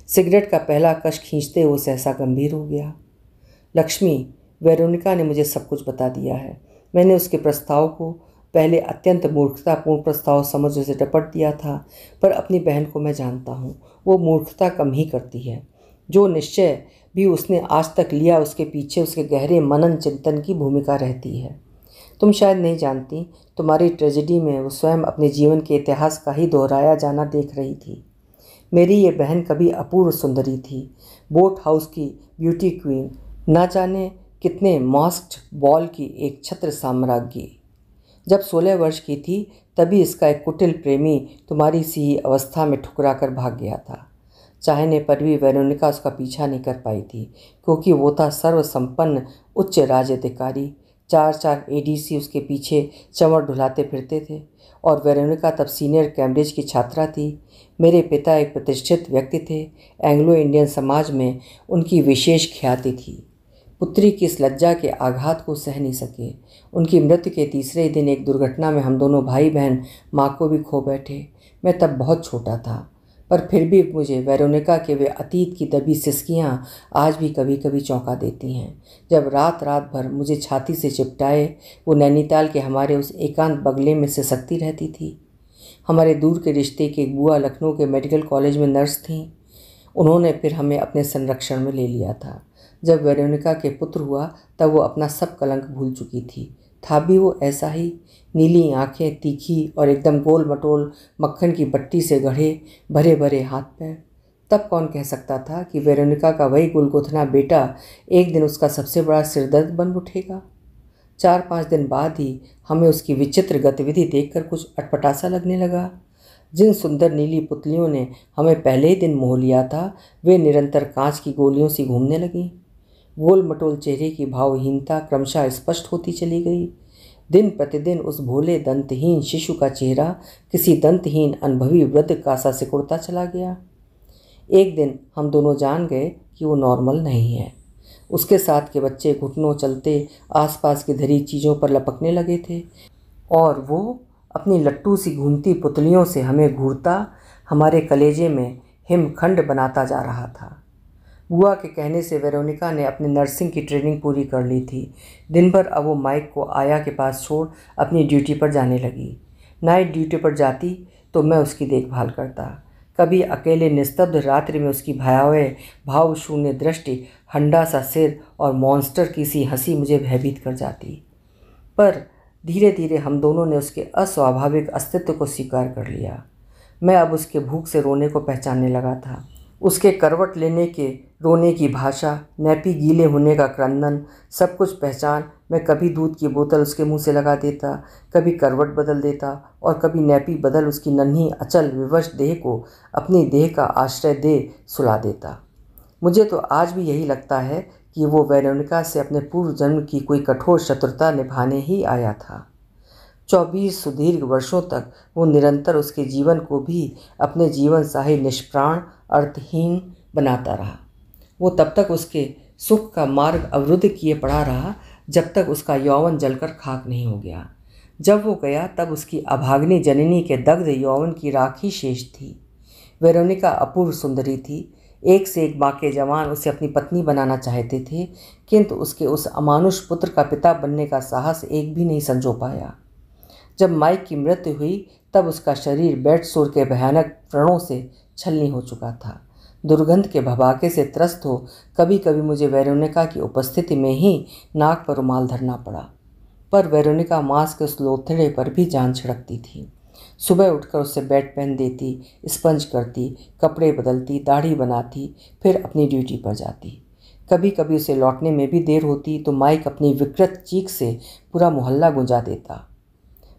सिगरेट का पहला कश खींचते वो सहसा गंभीर हो गया। लक्ष्मी, वेरोनिका ने मुझे सब कुछ बता दिया है। मैंने उसके प्रस्ताव को पहले अत्यंत मूर्खतापूर्ण प्रस्ताव समझ उसे डपट दिया था, पर अपनी बहन को मैं जानता हूँ, वो मूर्खता कम ही करती है। जो निश्चय भी उसने आज तक लिया उसके पीछे उसके गहरे मनन चिंतन की भूमिका रहती है। तुम शायद नहीं जानती, तुम्हारी ट्रेजेडी में वो स्वयं अपने जीवन के इतिहास का ही दोहराया जाना देख रही थी। मेरी ये बहन कभी अपूर्व सुंदरी थी, बोट हाउस की ब्यूटी क्वीन, ना जाने कितने मास्क्ड बॉल की एक छत्र साम्राज्ञी। जब 16 वर्ष की थी तभी इसका एक कुटिल प्रेमी तुम्हारी सी ही अवस्था में ठुकरा कर भाग गया था। चाहने पर भी वेरोनिका उसका पीछा नहीं कर पाई थी, क्योंकि वो था सर्वसंपन्न उच्च राजअधिकारी। 4 एडीसी उसके पीछे चंवर ढुलाते फिरते थे और वेरोनिका तब सीनियर कैम्ब्रिज की छात्रा थी। मेरे पिता एक प्रतिष्ठित व्यक्ति थे। एंग्लो इंडियन समाज में उनकी विशेष ख्याति थी। पुत्री की इस लज्जा के आघात को सह नहीं सके। उनकी मृत्यु के तीसरे दिन एक दुर्घटना में हम दोनों भाई बहन माँ को भी खो बैठे। मैं तब बहुत छोटा था, पर फिर भी मुझे वेरोनिका के वे अतीत की दबी सिसकियाँ आज भी कभी कभी चौंका देती हैं। जब रात रात भर मुझे छाती से चिपटाए वो नैनीताल के हमारे उस एकांत बगले में सिसकती रहती थी। हमारे दूर के रिश्ते की एक बुआ लखनऊ के मेडिकल कॉलेज में नर्स थीं। उन्होंने फिर हमें अपने संरक्षण में ले लिया था। जब वेरोनिका के पुत्र हुआ तब वो अपना सब कलंक भूल चुकी थी। था भी वो ऐसा ही, नीली आंखें, तीखी और एकदम गोल मटोल, मक्खन की बट्टी से गढ़े भरे भरे हाथ पैर। तब कौन कह सकता था कि वेरोनिका का वही गुलगुथना बेटा एक दिन उसका सबसे बड़ा सिरदर्द बन उठेगा। 4-5 दिन बाद ही हमें उसकी विचित्र गतिविधि देखकर कुछ अटपटा लगने लगा। जिन सुंदर नीली पुतलियों ने हमें पहले ही दिन मोह लिया था वे निरंतर कांच की गोलियों सी घूमने लगीं। गोल मटोल चेहरे की भावहीनता क्रमशः स्पष्ट होती चली गई। दिन प्रतिदिन उस भोले दंतहीन शिशु का चेहरा किसी दंतहीन अनुभवी वृद्ध का सा सिकुड़ता चला गया। एक दिन हम दोनों जान गए कि वो नॉर्मल नहीं है। उसके साथ के बच्चे घुटनों चलते आसपास की धरी चीज़ों पर लपकने लगे थे और वो अपनी लट्टू सी घूमती पुतलियों से हमें घूरता हमारे कलेजे में हिमखंड बनाता जा रहा था। बुआ के कहने से वेरोनिका ने अपनी नर्सिंग की ट्रेनिंग पूरी कर ली थी। दिन भर अब वो माइक को आया के पास छोड़ अपनी ड्यूटी पर जाने लगी। नाइट ड्यूटी पर जाती तो मैं उसकी देखभाल करता। कभी अकेले निस्तब्ध रात्रि में उसकी भयावह भावशून्य दृष्टि, हंडा सा सिर और मॉन्स्टर की सी हंसी मुझे भयभीत कर जाती। पर धीरे धीरे हम दोनों ने उसके अस्वाभाविक अस्तित्व को स्वीकार कर लिया। मैं अब उसके भूख से रोने को पहचानने लगा था। उसके करवट लेने के रोने की भाषा, नैपी गीले होने का क्रंदन, सब कुछ पहचान मैं कभी दूध की बोतल उसके मुंह से लगा देता, कभी करवट बदल देता और कभी नैपी बदल उसकी नन्ही अचल विवश देह को अपनी देह का आश्रय दे सुला देता। मुझे तो आज भी यही लगता है कि वो वेरोनिका से अपने पूर्व जन्म की कोई कठोर शत्रुता निभाने ही आया था। 24 सुदीर्घ वर्षों तक वो निरंतर उसके जीवन को भी अपने जीवन सा ही निष्प्राण अर्थहीन बनाता रहा। वो तब तक उसके सुख का मार्ग अवरुद्ध किए पड़ा रहा जब तक उसका यौवन जलकर खाक नहीं हो गया। जब वो गया तब उसकी अभाग्नि जननी के दग्ध यौवन की राख ही शेष थी। वेरोनिका अपूर्व सुंदरी थी। एक से एक माँ के जवान उसे अपनी पत्नी बनाना चाहते थे, किंतु उसके उस अमानुष पुत्र का पिता बनने का साहस एक भी नहीं संजो पाया। जब माइक की मृत्यु हुई तब उसका शरीर बेड सोर के भयानक व्रणों से छलनी हो चुका था। दुर्गंध के भभाके से त्रस्त हो कभी कभी मुझे वेरोनिका की उपस्थिति में ही नाक पर रुमाल धरना पड़ा। पर वेरोनिका मांस के उस लोथड़े पर भी जान छिड़कती थी। सुबह उठकर उससे बेड पहन देती, स्पंज करती, कपड़े बदलती, दाढ़ी बनाती, फिर अपनी ड्यूटी पर जाती। कभी कभी उसे लौटने में भी देर होती तो माइक अपनी विकृत चीख से पूरा मोहल्ला गुंजा देता।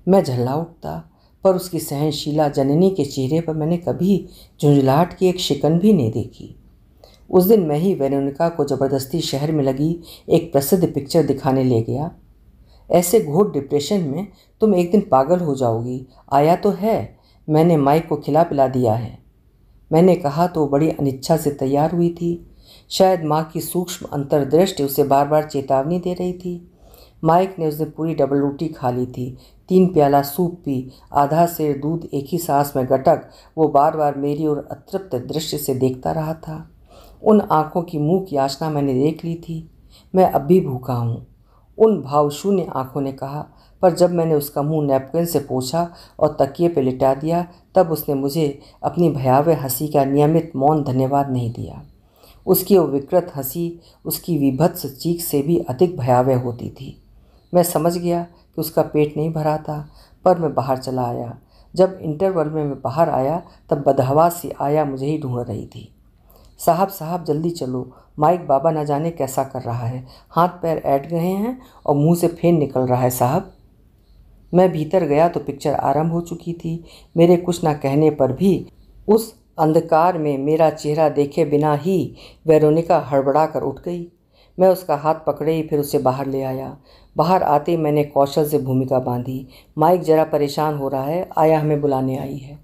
मैं झल्ला उठता, पर उसकी सहनशीला जननी के चेहरे पर मैंने कभी झुंझलाहट की एक शिकन भी नहीं देखी। उस दिन मैं ही वेरोनिका को ज़बरदस्ती शहर में लगी एक प्रसिद्ध पिक्चर दिखाने ले गया। ऐसे घोर डिप्रेशन में तुम एक दिन पागल हो जाओगी, आया तो है, मैंने माइक को खिला पिला दिया है। मैंने कहा तो बड़ी अनिच्छा से तैयार हुई थी। शायद माँ की सूक्ष्म अंतर्दृष्टि उसे बार बार चेतावनी दे रही थी। माइक ने उस दिन पूरी डबल रोटी खा ली थी, 3 प्याला सूप पी, आधा सेर दूध एक ही सांस में गटक वो बार बार मेरी ओर अतृप्त दृश्य से देखता रहा था। उन आँखों की मुँह की याचना मैंने देख ली थी। मैं अब भी भूखा हूँ, उन भावशून्य आँखों ने कहा। पर जब मैंने उसका मुंह नैपकिन से पोंछा और तकिए पर लिटा दिया तब उसने मुझे अपनी भयावह हंसी का नियमित मौन धन्यवाद नहीं दिया। उसकी वो विकृत हंसी उसकी विभत्स चीख से भी अधिक भयावह होती थी। मैं समझ गया कि उसका पेट नहीं भरा था, पर मैं बाहर चला आया। जब इंटरवल में मैं बाहर आया तब बदहवास सी आया मुझे ही ढूंढ रही थी। साहब साहब जल्दी चलो, माइक बाबा न जाने कैसा कर रहा है, हाथ पैर ऐंठ गए हैं और मुंह से फेन निकल रहा है साहब। मैं भीतर गया तो पिक्चर आरंभ हो चुकी थी। मेरे कुछ न कहने पर भी उस अंधकार में मेरा चेहरा देखे बिना ही वेरोनिका हड़बड़ा कर उठ गई। मैं उसका हाथ पकड़े ही फिर उसे बाहर ले आया। बाहर आते मैंने कौशल से भूमिका बांधी। माइक जरा परेशान हो रहा है, आया हमें बुलाने आई है।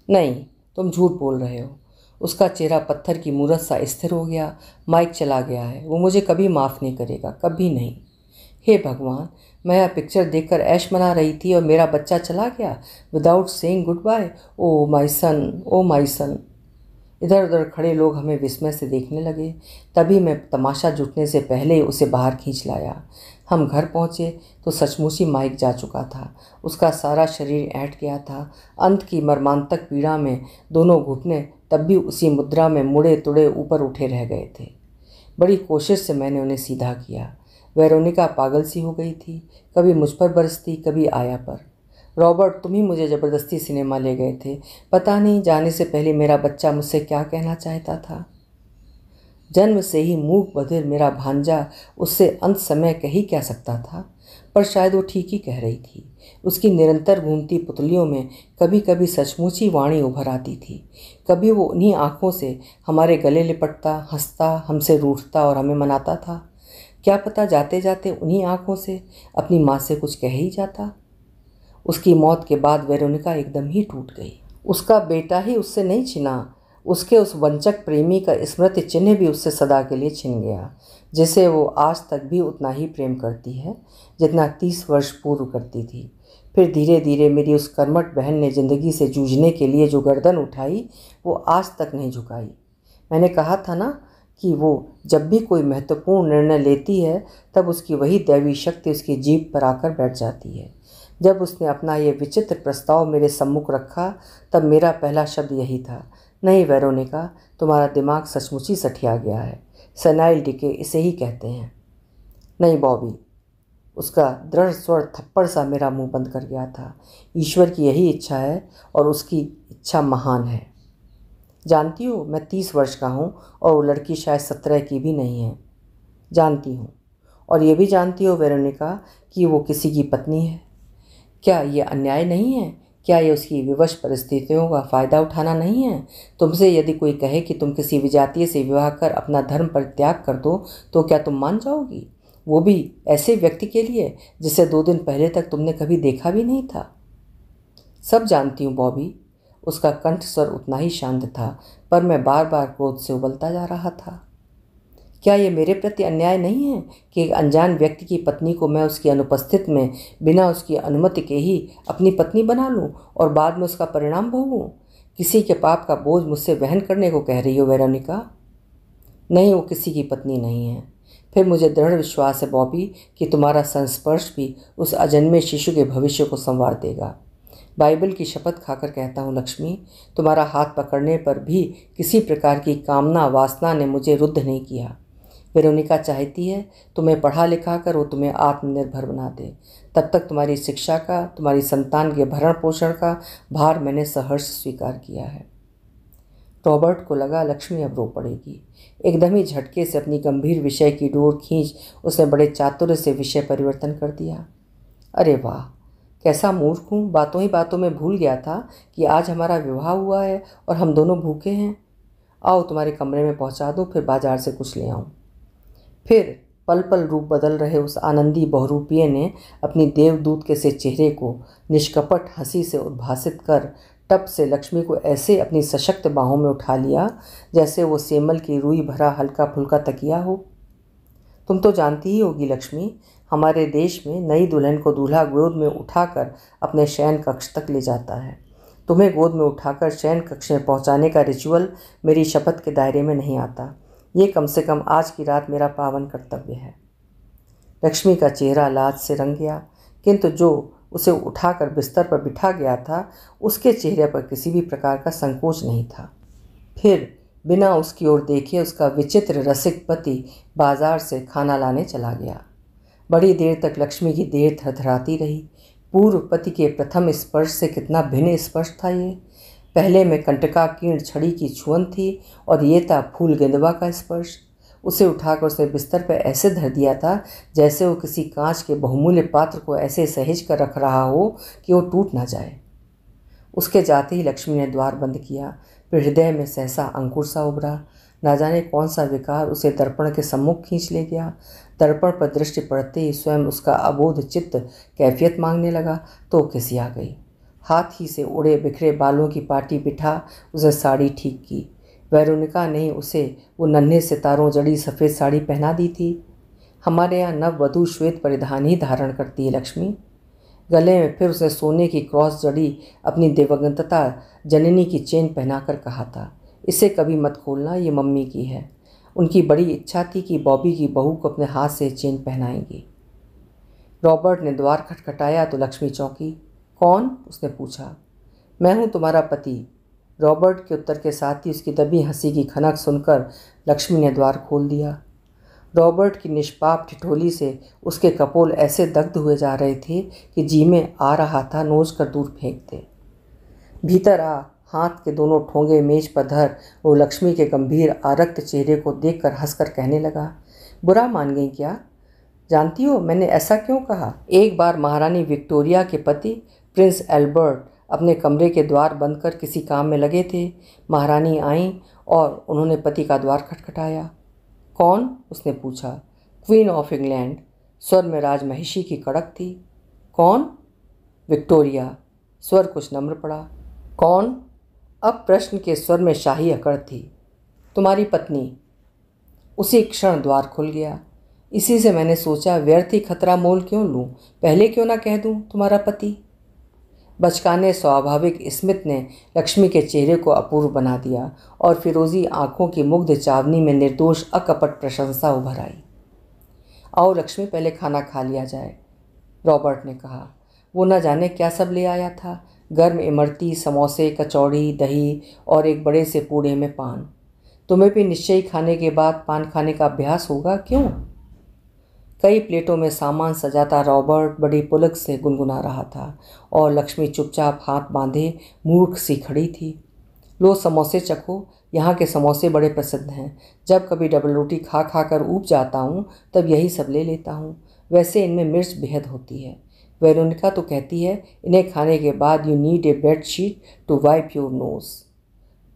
नहीं, तुम झूठ बोल रहे हो। उसका चेहरा पत्थर की मूरत सा स्थिर हो गया। माइक चला गया है, वो मुझे कभी माफ़ नहीं करेगा, कभी नहीं। हे भगवान, मैं यह पिक्चर देखकर ऐश मना रही थी और मेरा बच्चा चला गया without saying good bye. Oh my son, oh my son. इधर उधर खड़े लोग हमें विस्मय से देखने लगे। तभी मैं तमाशा जुटने से पहले ही उसे बाहर खींच लाया। हम घर पहुँचे तो सचमुच ही माइक जा चुका था। उसका सारा शरीर ऐंठ गया था। अंत की मर्मांतक पीड़ा में दोनों घुटने तब भी उसी मुद्रा में मुड़े तुड़े ऊपर उठे रह गए थे। बड़ी कोशिश से मैंने उन्हें सीधा किया। वेरोनिका पागल सी हो गई थी, कभी मुझ पर बरसती, कभी आया पर। रॉबर्ट, तुम ही मुझे ज़बरदस्ती सिनेमा ले गए थे। पता नहीं जाने से पहले मेरा बच्चा मुझसे क्या कहना चाहता था। जन्म से ही मूक बधिर मेरा भांजा उससे अंत समय कह ही क्या सकता था, पर शायद वो ठीक ही कह रही थी। उसकी निरंतर घूमती पुतलियों में कभी कभी सचमुच ही वाणी उभर आती थी। कभी वो उन्हीं आँखों से हमारे गले लिपटता, हंसता, हमसे रूठता और हमें मनाता था। क्या पता जाते जाते उन्हीं आँखों से अपनी माँ से कुछ कह ही जाता। उसकी मौत के बाद वेरोनिका एकदम ही टूट गई। उसका बेटा ही उससे नहीं छिना, उसके उस वंचक प्रेमी का स्मृति चिन्ह भी उससे सदा के लिए छिन गया, जिसे वो आज तक भी उतना ही प्रेम करती है जितना 30 वर्ष पूर्व करती थी। फिर धीरे धीरे मेरी उस कर्मठ बहन ने ज़िंदगी से जूझने के लिए जो गर्दन उठाई वो आज तक नहीं झुकाई। मैंने कहा था ना कि वो जब भी कोई महत्वपूर्ण निर्णय लेती है तब उसकी वही दैवी शक्ति उसकी जीभ पर आकर बैठ जाती है। जब उसने अपना ये विचित्र प्रस्ताव मेरे सम्मुख रखा तब मेरा पहला शब्द यही था, नहीं वेरोनिका, तुम्हारा दिमाग सचमुच ही सठिया गया है। सेनाइल डिके इसे ही कहते हैं। नहीं बॉबी, उसका दृढ़ स्वर थप्पड़ सा मेरा मुंह बंद कर गया था। ईश्वर की यही इच्छा है और उसकी इच्छा महान है। जानती हो मैं 30 वर्ष का हूँ और वो लड़की शायद 17 की भी नहीं है। जानती हूँ, और ये भी जानती हो वेरोनिका कि वो किसी की पत्नी है। क्या ये अन्याय नहीं है? क्या ये उसकी विवश परिस्थितियों का फ़ायदा उठाना नहीं है? तुमसे यदि कोई कहे कि तुम किसी विजातीय से विवाह कर अपना धर्म परित्याग कर दो तो क्या तुम मान जाओगी? वो भी ऐसे व्यक्ति के लिए जिसे 2 दिन पहले तक तुमने कभी देखा भी नहीं था। सब जानती हूँ बॉबी। उसका कंठ स्वर उतना ही शांत था, पर मैं बार बार क्रोध से उबलता जा रहा था। क्या ये मेरे प्रति अन्याय नहीं है कि एक अनजान व्यक्ति की पत्नी को मैं उसकी अनुपस्थिति में बिना उसकी अनुमति के ही अपनी पत्नी बना लूं और बाद में उसका परिणाम भोगूं? किसी के पाप का बोझ मुझसे वहन करने को कह रही हो वेरोनिका? नहीं, वो किसी की पत्नी नहीं है। फिर मुझे दृढ़ विश्वास है बॉबी कि तुम्हारा संस्पर्श भी उस अजन्मे शिशु के भविष्य को संवार देगा। बाइबल की शपथ खाकर कहता हूँ लक्ष्मी, तुम्हारा हाथ पकड़ने पर भी किसी प्रकार की कामना वासना ने मुझे रुद्ध नहीं किया। वेरोनिका चाहती है तुम्हें पढ़ा लिखा कर वो तुम्हें आत्मनिर्भर बना दे। तब तक तुम्हारी शिक्षा का, तुम्हारी संतान के भरण पोषण का भार मैंने सहर्ष स्वीकार किया है। रॉबर्ट को लगा लक्ष्मी अब रो पड़ेगी। एकदम ही झटके से अपनी गंभीर विषय की डोर खींच उसने बड़े चातुर्य से विषय परिवर्तन कर दिया। अरे वाह, कैसा मूर्ख हूँ, बातों ही बातों में भूल गया था कि आज हमारा विवाह हुआ है और हम दोनों भूखे हैं। आओ तुम्हारे कमरे में पहुँचा दो, फिर बाजार से कुछ ले आऊँ। फिर पल पल रूप बदल रहे उस आनंदी बहुरूपिये ने अपनी देवदूत के से चेहरे को निष्कपट हंसी से उद्भासित कर टप से लक्ष्मी को ऐसे अपनी सशक्त बाहों में उठा लिया जैसे वो सेमल की रुई भरा हल्का फुल्का तकिया हो। तुम तो जानती ही होगी लक्ष्मी, हमारे देश में नई दुल्हन को दूल्हा गोद में उठाकर अपने शयन कक्ष तक ले जाता है। तुम्हें गोद में उठाकर शयन कक्ष में पहुंचाने का रिचुअल मेरी शपथ के दायरे में नहीं आता। ये कम से कम आज की रात मेरा पावन कर्तव्य है। लक्ष्मी का चेहरा लाज से रंग गया, किंतु जो उसे उठाकर बिस्तर पर बिठा गया था उसके चेहरे पर किसी भी प्रकार का संकोच नहीं था। फिर बिना उसकी ओर देखे उसका विचित्र रसिक पति बाजार से खाना लाने चला गया। बड़ी देर तक लक्ष्मी की देह थरथराती रही। पूर्व पति के प्रथम स्पर्श से कितना भिन्न स्पर्श था ये। पहले में कंटकाकीर्ण छड़ी की छुअन थी और ये था फूल गेंदवा का स्पर्श। उसे उठाकर उसने बिस्तर पर ऐसे धर दिया था जैसे वो किसी कांच के बहुमूल्य पात्र को ऐसे सहेज कर रख रहा हो कि वो टूट ना जाए। उसके जाते ही लक्ष्मी ने द्वार बंद किया। फिर हृदय में सहसा अंकुर सा उभरा। ना जाने कौन सा विकार उसे दर्पण के सम्मुख खींच ले गया। दर्पण पर दृष्टि पड़ते ही स्वयं उसका अबोध चित्त कैफियत मांगने लगा तो खिसिया गई। हाथ ही से उड़े बिखरे बालों की पाटी बिठा उसे साड़ी ठीक की। वेरोनिका ने उसे वो नन्हे सितारों जड़ी सफ़ेद साड़ी पहना दी थी। हमारे यहाँ नववधू श्वेत परिधान ही धारण करती है लक्ष्मी। गले में फिर उसने सोने की क्रॉस जड़ी अपनी दिवंगतता जननी की चेन पहनाकर कहा था, इसे कभी मत खोलना, ये मम्मी की है। उनकी बड़ी इच्छा थी कि बॉबी की बहू को अपने हाथ से चेन पहनाएंगी। रॉबर्ट ने द्वार खटखटाया तो लक्ष्मी चौंकी। कौन? उसने पूछा। मैं हूँ, तुम्हारा पति। रॉबर्ट के उत्तर के साथ ही उसकी दबी हंसी की खनक सुनकर लक्ष्मी ने द्वार खोल दिया। रॉबर्ट की निष्पाप ठिठोली से उसके कपोल ऐसे दग्ध हुए जा रहे थे कि जी में आ रहा था नोच कर दूर फेंक दे। भीतर आ, हाथ के दोनों ठोंगे मेज पर धर। वो लक्ष्मी के गंभीर आरक्त चेहरे को देखकर हंसकर कहने लगा। बुरा मान गई क्या? जानती हो मैंने ऐसा क्यों कहा? एक बार महारानी विक्टोरिया के पति प्रिंस एल्बर्ट अपने कमरे के द्वार बंद कर किसी काम में लगे थे। महारानी आईं और उन्होंने पति का द्वार खटखटाया। कौन? उसने पूछा। Queen of England. स्वर में राजमहिषी की कड़क थी। कौन? विक्टोरिया। स्वर कुछ नम्र पड़ा। कौन? अब प्रश्न के स्वर में शाही अकड़ थी। तुम्हारी पत्नी। उसी क्षण द्वार खुल गया। इसी से मैंने सोचा व्यर्थ ही खतरा मोल क्यों लूं, पहले क्यों ना कह दूं तुम्हारा पति। बचकाने स्वाभाविक स्मित ने लक्ष्मी के चेहरे को अपूर्व बना दिया और फिरोजी आंखों की मुग्ध चावनी में निर्दोष अकपट प्रशंसा उभर आई। आओ लक्ष्मी, पहले खाना खा लिया जाए, रॉबर्ट ने कहा। वो न जाने क्या सब ले आया था। गर्म इमरती, समोसे, कचौड़ी, दही और एक बड़े से पूड़े में पान। तुम्हें भी निश्चय ही खाने के बाद पान खाने का अभ्यास होगा, क्यों? कई प्लेटों में सामान सजाता रॉबर्ट बड़ी पुलक से गुनगुना रहा था और लक्ष्मी चुपचाप हाथ बांधे मूर्ख सी खड़ी थी। लो समोसे चखो, यहाँ के समोसे बड़े प्रसिद्ध हैं। जब कभी डबल रोटी खा खा कर ऊब जाता हूँ तब यही सब ले लेता हूँ। वैसे इनमें मिर्च बेहद होती है। वेरोनिका तो कहती है इन्हें खाने के बाद you need a bed sheet to wipe your nose.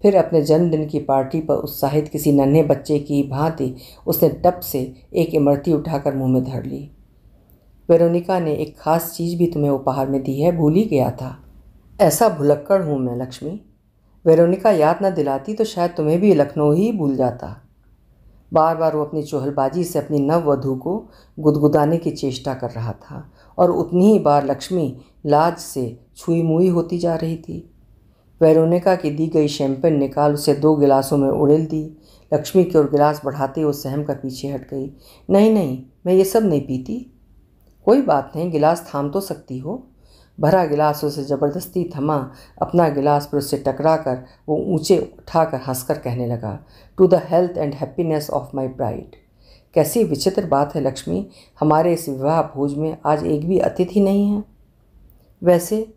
फिर अपने जन्मदिन की पार्टी पर उत्साहित किसी नन्हे बच्चे की भांति उसने टप से एक इमरती उठाकर मुंह में धर ली। वेरोनिका ने एक खास चीज़ भी तुम्हें उपहार में दी है, भूल ही गया था। ऐसा भुलक्कड़ हूँ मैं लक्ष्मी। वेरोनिका याद न दिलाती तो शायद तुम्हें भी लखनऊ ही भूल जाता। बार बार वो अपनी चुहलबाजी से अपनी नववधू को गुदगुदाने की चेष्टा कर रहा था और उतनी ही बार लक्ष्मी लाज से छुई मुई होती जा रही थी। वेरोनिका की दी गई शैंपेन निकाल उसे 2 गिलासों में उड़ेल दी। लक्ष्मी की ओर गिलास बढ़ाते वो सहम कर पीछे हट गई। नहीं नहीं, मैं ये सब नहीं पीती। कोई बात नहीं, गिलास थाम तो सकती हो। भरा गिलास उसे ज़बरदस्ती थमा। अपना गिलास पर उससे टकरा कर वो ऊंचे उठाकर हंसकर कहने लगा, to the health and happiness of my bride. कैसी विचित्र बात है लक्ष्मी, हमारे इस विवाह भोज में आज एक भी अतिथि नहीं है। वैसे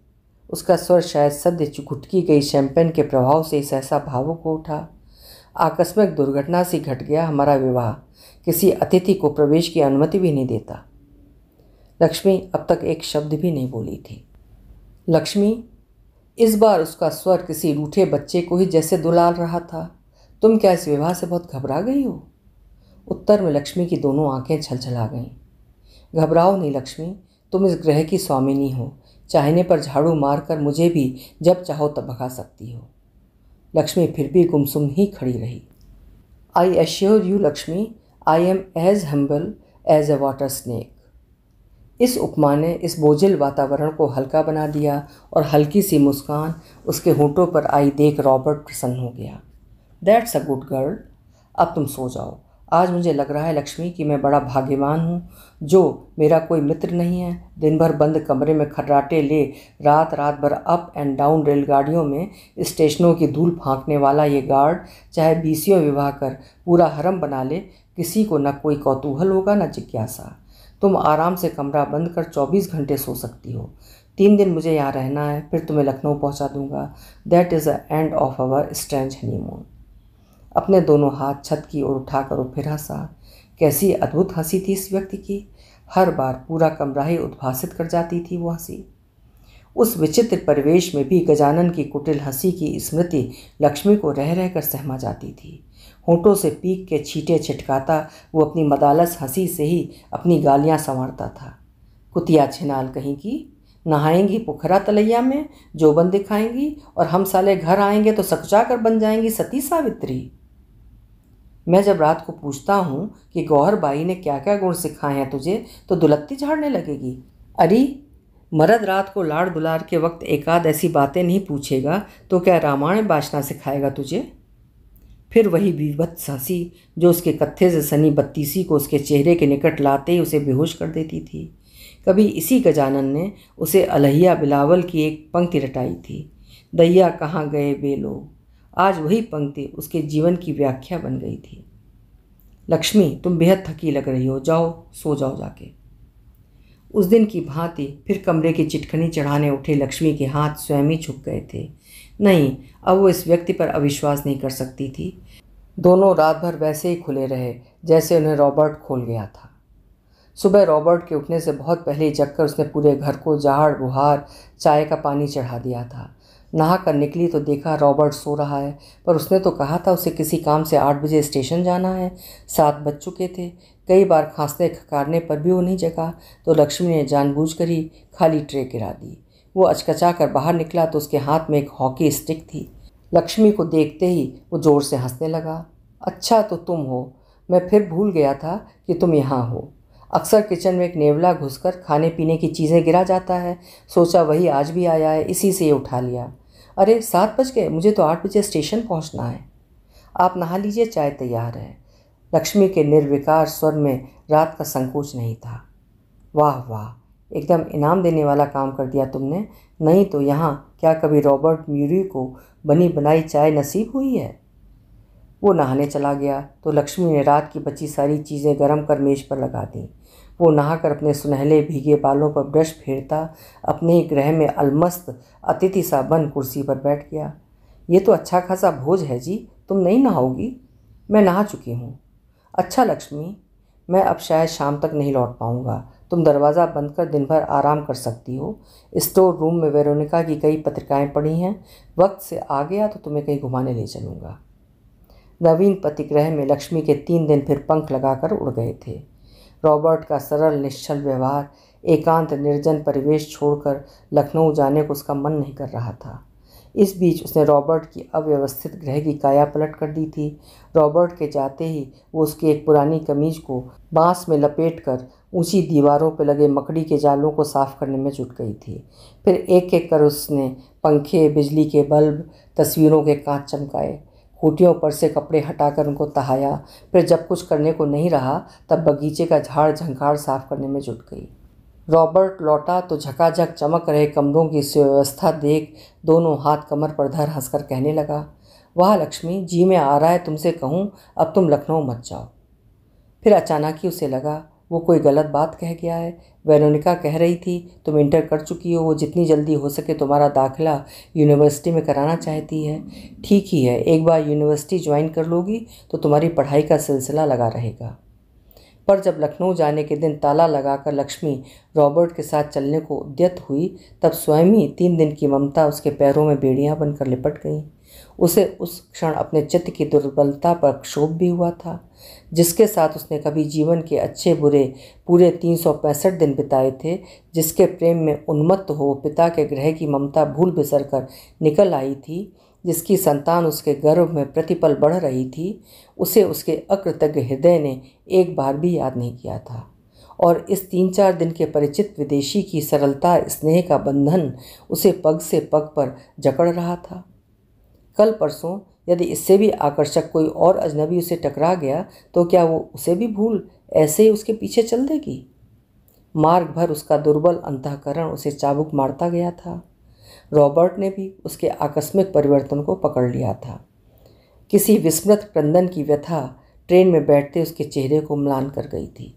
उसका स्वर शायद सद्य घुटकी गई शैंपेन के प्रभाव से सहसा भावुक हो उठा। आकस्मिक दुर्घटना से घट गया हमारा विवाह, किसी अतिथि को प्रवेश की अनुमति भी नहीं देता। लक्ष्मी अब तक एक शब्द भी नहीं बोली थी। लक्ष्मी, इस बार उसका स्वर किसी रूठे बच्चे को ही जैसे दुलार रहा था। तुम क्या इस विवाह से बहुत घबरा गई हो? उत्तर में लक्ष्मी की दोनों आंखें छलछला गईं। घबराओ नहीं लक्ष्मी, तुम इस ग्रह की स्वामिनी हो। चाहने पर झाड़ू मारकर मुझे भी जब चाहो तब भगा सकती हो। लक्ष्मी फिर भी गुमसुम ही खड़ी रही। I assure you Lakshmi, I am as humble as a water snake. इस उपमा ने इस बोझिल वातावरण को हल्का बना दिया और हल्की सी मुस्कान उसके होंठों पर आई देख रॉबर्ट प्रसन्न हो गया। दैट्स अ गुड गर्ल, अब तुम सो जाओ। आज मुझे लग रहा है लक्ष्मी कि मैं बड़ा भाग्यवान हूँ जो मेरा कोई मित्र नहीं है। दिन भर बंद कमरे में खर्राटे ले रात रात भर अप एंड डाउन रेलगाड़ियों में स्टेशनों की धूल फांकने वाला ये गार्ड चाहे 20 विवाह कर पूरा हरम बना ले, किसी को न कोई कौतूहल होगा न जिज्ञासा। तुम आराम से कमरा बंद कर 24 घंटे सो सकती हो। 3 दिन मुझे यहाँ रहना है, फिर तुम्हें लखनऊ पहुँचा दूंगा। That is the end of our strange honeymoon. अपने दोनों हाथ छत की ओर उठाकर वो फिर हंसा। कैसी अद्भुत हंसी थी इस व्यक्ति की। हर बार पूरा कमरा ही उद्भासित कर जाती थी वो हंसी। उस विचित्र परिवेश में भी गजानन की कुटिल हंसी की स्मृति लक्ष्मी को रह रहकर सहमा जाती थी। होंठों से पीक के छींटे छिटकाता वो अपनी मदालस हंसी से ही अपनी गालियां संवारता था। कुतिया छिनाल कहीं की, नहाएंगी पोखरा तलैया में, जोबन दिखाएंगी और हम साले घर आएंगे तो सकुचा कर बन जाएंगी सती सावित्री। मैं जब रात को पूछता हूँ कि गौहर बाई ने क्या क्या गुण सिखाए हैं तुझे तो दुलत्ती झाड़ने लगेगी। अरे मर्द रात को लाड़ दुलार के वक्त एकाध ऐसी बातें नहीं पूछेगा तो क्या रामायण बाचना सिखाएगा तुझे? फिर वही विभत्स हंसी जो उसके कत्थे से सनी बत्तीसी को उसके चेहरे के निकट लाते ही उसे बेहोश कर देती थी। कभी इसी गजानन ने उसे अलहिया बिलावल की एक पंक्ति रटाई थी, दैया कहाँ गए बे लोग। आज वही पंक्ति उसके जीवन की व्याख्या बन गई थी। लक्ष्मी, तुम बेहद थकी लग रही हो, जाओ सो जाओ जाके। उस दिन की भांति फिर कमरे की चिटखनी चढ़ाने उठे लक्ष्मी के हाथ स्वयं ही झुक गए थे। नहीं, अब वो इस व्यक्ति पर अविश्वास नहीं कर सकती थी। दोनों रात भर वैसे ही खुले रहे जैसे उन्हें रॉबर्ट खोल गया था। सुबह रॉबर्ट के उठने से बहुत पहले ही जगकर उसने पूरे घर को झाड़ बुहार चाय का पानी चढ़ा दिया था। नहा कर निकली तो देखा रॉबर्ट सो रहा है, पर उसने तो कहा था उसे किसी काम से 8 बजे स्टेशन जाना है। 7 बज चुके थे। कई बार खांसते खकारने पर भी वो नहीं जगा तो लक्ष्मी ने जानबूझकर ही खाली ट्रे गिरा दी। वो अचकचा कर बाहर निकला तो उसके हाथ में एक हॉकी स्टिक थी। लक्ष्मी को देखते ही वो ज़ोर से हंसने लगा। अच्छा तो तुम हो, मैं फिर भूल गया था कि तुम यहाँ हो। अक्सर किचन में एक नेवला घुसकर खाने पीने की चीज़ें गिरा जाता है, सोचा वही आज भी आया है, इसी से ये उठा लिया। अरे 7 बज गए, मुझे तो 8 बजे स्टेशन पहुँचना है। आप नहा लीजिए, चाय तैयार है। लक्ष्मी के निर्विकार स्वर में रात का संकोच नहीं था। वाह वाह, एकदम इनाम देने वाला काम कर दिया तुमने। नहीं तो यहाँ क्या कभी रॉबर्ट म्यूरी को बनी बनाई चाय नसीब हुई है। वो नहाने चला गया तो लक्ष्मी ने रात की बची सारी चीज़ें गर्म कर मेज पर लगा दी। वो नहाकर अपने सुनहले भीगे बालों पर ब्रश फेरता अपने ही गृह में अलमस्त अतिथि सा बन कुर्सी पर बैठ गया। ये तो अच्छा खासा भोज है जी, तुम नहीं नहाओगी? मैं नहा चुकी हूँ। अच्छा लक्ष्मी, मैं अब शायद शाम तक नहीं लौट पाऊँगा। तुम दरवाज़ा बंद कर दिन भर आराम कर सकती हो। स्टोर रूम में वेरोनिका की कई पत्रिकाएं पड़ी हैं। वक्त से आ गया तो तुम्हें कहीं घुमाने ले चलूँगा। नवीन पतिगृह में लक्ष्मी के 3 दिन फिर पंख लगाकर उड़ गए थे। रॉबर्ट का सरल निश्चल व्यवहार, एकांत निर्जन परिवेश छोड़कर लखनऊ जाने को उसका मन नहीं कर रहा था। इस बीच उसने रॉबर्ट की अव्यवस्थित गृह की काया पलट कर दी थी। रॉबर्ट के जाते ही वो उसकी एक पुरानी कमीज को बांस में लपेटकर ऊंची दीवारों पर लगे मकड़ी के जालों को साफ करने में जुट गई थी। फिर एक एक कर उसने पंखे, बिजली के बल्ब, तस्वीरों के कांच चमकाए, खूंटियों पर से कपड़े हटाकर उनको तहाया। फिर जब कुछ करने को नहीं रहा तब बगीचे का झाड़ झंखाड़ साफ करने में जुट गई। रॉबर्ट लौटा तो झकाझक चमक रहे कमरों की सुव्यवस्था देख दोनों हाथ कमर पर धर हंसकर कहने लगा, वाह लक्ष्मी, जी में आ रहा है तुमसे कहूँ अब तुम लखनऊ मत जाओ। फिर अचानक ही उसे लगा वो कोई गलत बात कह गया है। वेरोनिका कह रही थी तुम इंटर कर चुकी हो, वो जितनी जल्दी हो सके तुम्हारा दाखिला यूनिवर्सिटी में कराना चाहती है। ठीक ही है, एक बार यूनिवर्सिटी ज्वाइन कर लोगी तो तुम्हारी पढ़ाई का सिलसिला लगा रहेगा। पर जब लखनऊ जाने के दिन ताला लगाकर लक्ष्मी रॉबर्ट के साथ चलने को उद्यत हुई तब स्वयं ही 3 दिन की ममता उसके पैरों में बेड़ियां बनकर लिपट गईं। उसे उस क्षण अपने चित्त की दुर्बलता पर क्षोभ भी हुआ था, जिसके साथ उसने कभी जीवन के अच्छे बुरे पूरे 365 दिन बिताए थे, जिसके प्रेम में उन्मत्त हो पिता के गृह की ममता भूल बिसर कर निकल आई थी, जिसकी संतान उसके गर्भ में प्रतिपल बढ़ रही थी, उसे उसके अकृतज्ञ हृदय ने एक बार भी याद नहीं किया था। और इस 3-4 दिन के परिचित विदेशी की सरलता स्नेह का बंधन उसे पग से पग पर जकड़ रहा था। कल परसों यदि इससे भी आकर्षक कोई और अजनबी उसे टकरा गया तो क्या वो उसे भी भूल ऐसे ही उसके पीछे चल देगी? मार्ग भर उसका दुर्बल अंतःकरण उसे चाबुक मारता गया था। रॉबर्ट ने भी उसके आकस्मिक परिवर्तन को पकड़ लिया था। किसी विस्मृत क्रंदन की व्यथा ट्रेन में बैठते उसके चेहरे को म्लान कर गई थी।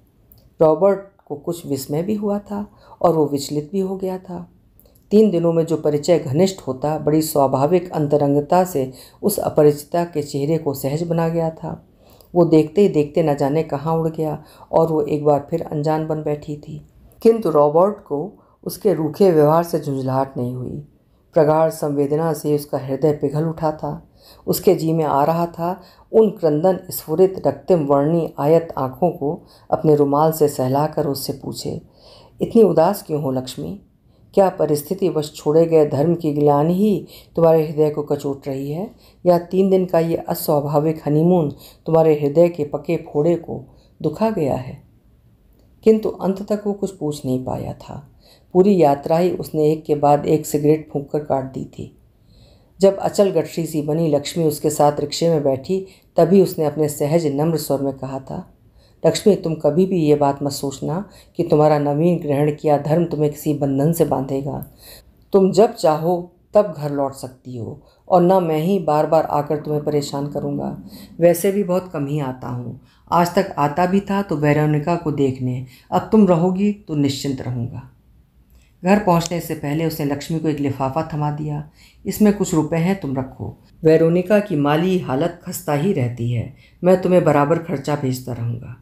रॉबर्ट को कुछ विस्मय भी हुआ था और वो विचलित भी हो गया था। 3 दिनों में जो परिचय घनिष्ठ होता बड़ी स्वाभाविक अंतरंगता से उस अपरिचिता के चेहरे को सहज बना गया था। वो देखते ही देखते न जाने कहाँ उड़ गया और वो एक बार फिर अनजान बन बैठी थी। किंतु रॉबर्ट को उसके रूखे व्यवहार से झुंझलाहट नहीं हुई। प्रगाढ़ संवेदना से उसका हृदय पिघल उठा था। उसके जी में आ रहा था उन क्रंदन स्फुरित रक्तिम वर्णी आयत आँखों को अपने रुमाल से सहलाकर उससे पूछे, इतनी उदास क्यों हो लक्ष्मी? क्या परिस्थिति वश छोड़े गए धर्म की ग्लानि ही तुम्हारे हृदय को कचोट रही है, या 3 दिन का ये अस्वाभाविक हनीमून तुम्हारे हृदय के पके फोड़े को दुखा गया है? किंतु अंत तक वो कुछ पूछ नहीं पाया था। पूरी यात्रा ही उसने एक के बाद एक सिगरेट फूंक कर काट दी थी। जब अचल गठरी सी बनी लक्ष्मी उसके साथ रिक्शे में बैठी तभी उसने अपने सहज नम्र स्वर में कहा था, लक्ष्मी, तुम कभी भी ये बात मत सोचना कि तुम्हारा नवीन ग्रहण किया धर्म तुम्हें किसी बंधन से बांधेगा। तुम जब चाहो तब घर लौट सकती हो और न मैं ही बार बार आकर तुम्हें परेशान करूँगा। वैसे भी बहुत कम ही आता हूँ। आज तक आता भी था तो वेरोनिका को देखने, अब तुम रहोगी तो निश्चिंत रहूँगा। घर पहुंचने से पहले उसने लक्ष्मी को एक लिफाफा थमा दिया। इसमें कुछ रुपए हैं, तुम रखो। वेरोनिका की माली हालत खस्ता ही रहती है, मैं तुम्हें बराबर खर्चा भेजता रहूँगा।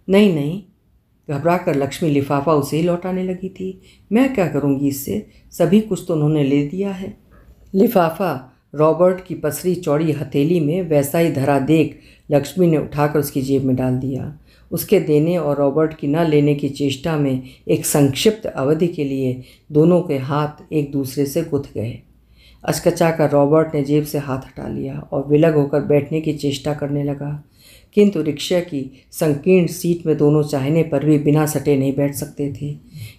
नहीं नहीं, घबरा कर लक्ष्मी लिफाफा उसे ही लौटाने लगी थी। मैं क्या करूँगी इससे, सभी कुछ तो उन्होंने ले दिया है। लिफाफा रॉबर्ट की पसरी चौड़ी हथेली में वैसा ही धरा देख लक्ष्मी ने उठाकर उसकी जेब में डाल दिया। उसके देने और रॉबर्ट की न लेने की चेष्टा में एक संक्षिप्त अवधि के लिए दोनों के हाथ एक दूसरे से गुथ गए। अचकचाकर रॉबर्ट ने जेब से हाथ हटा लिया और विलग होकर बैठने की चेष्टा करने लगा, किंतु रिक्शा की संकीर्ण सीट में दोनों चाहने पर भी बिना सटे नहीं बैठ सकते थे।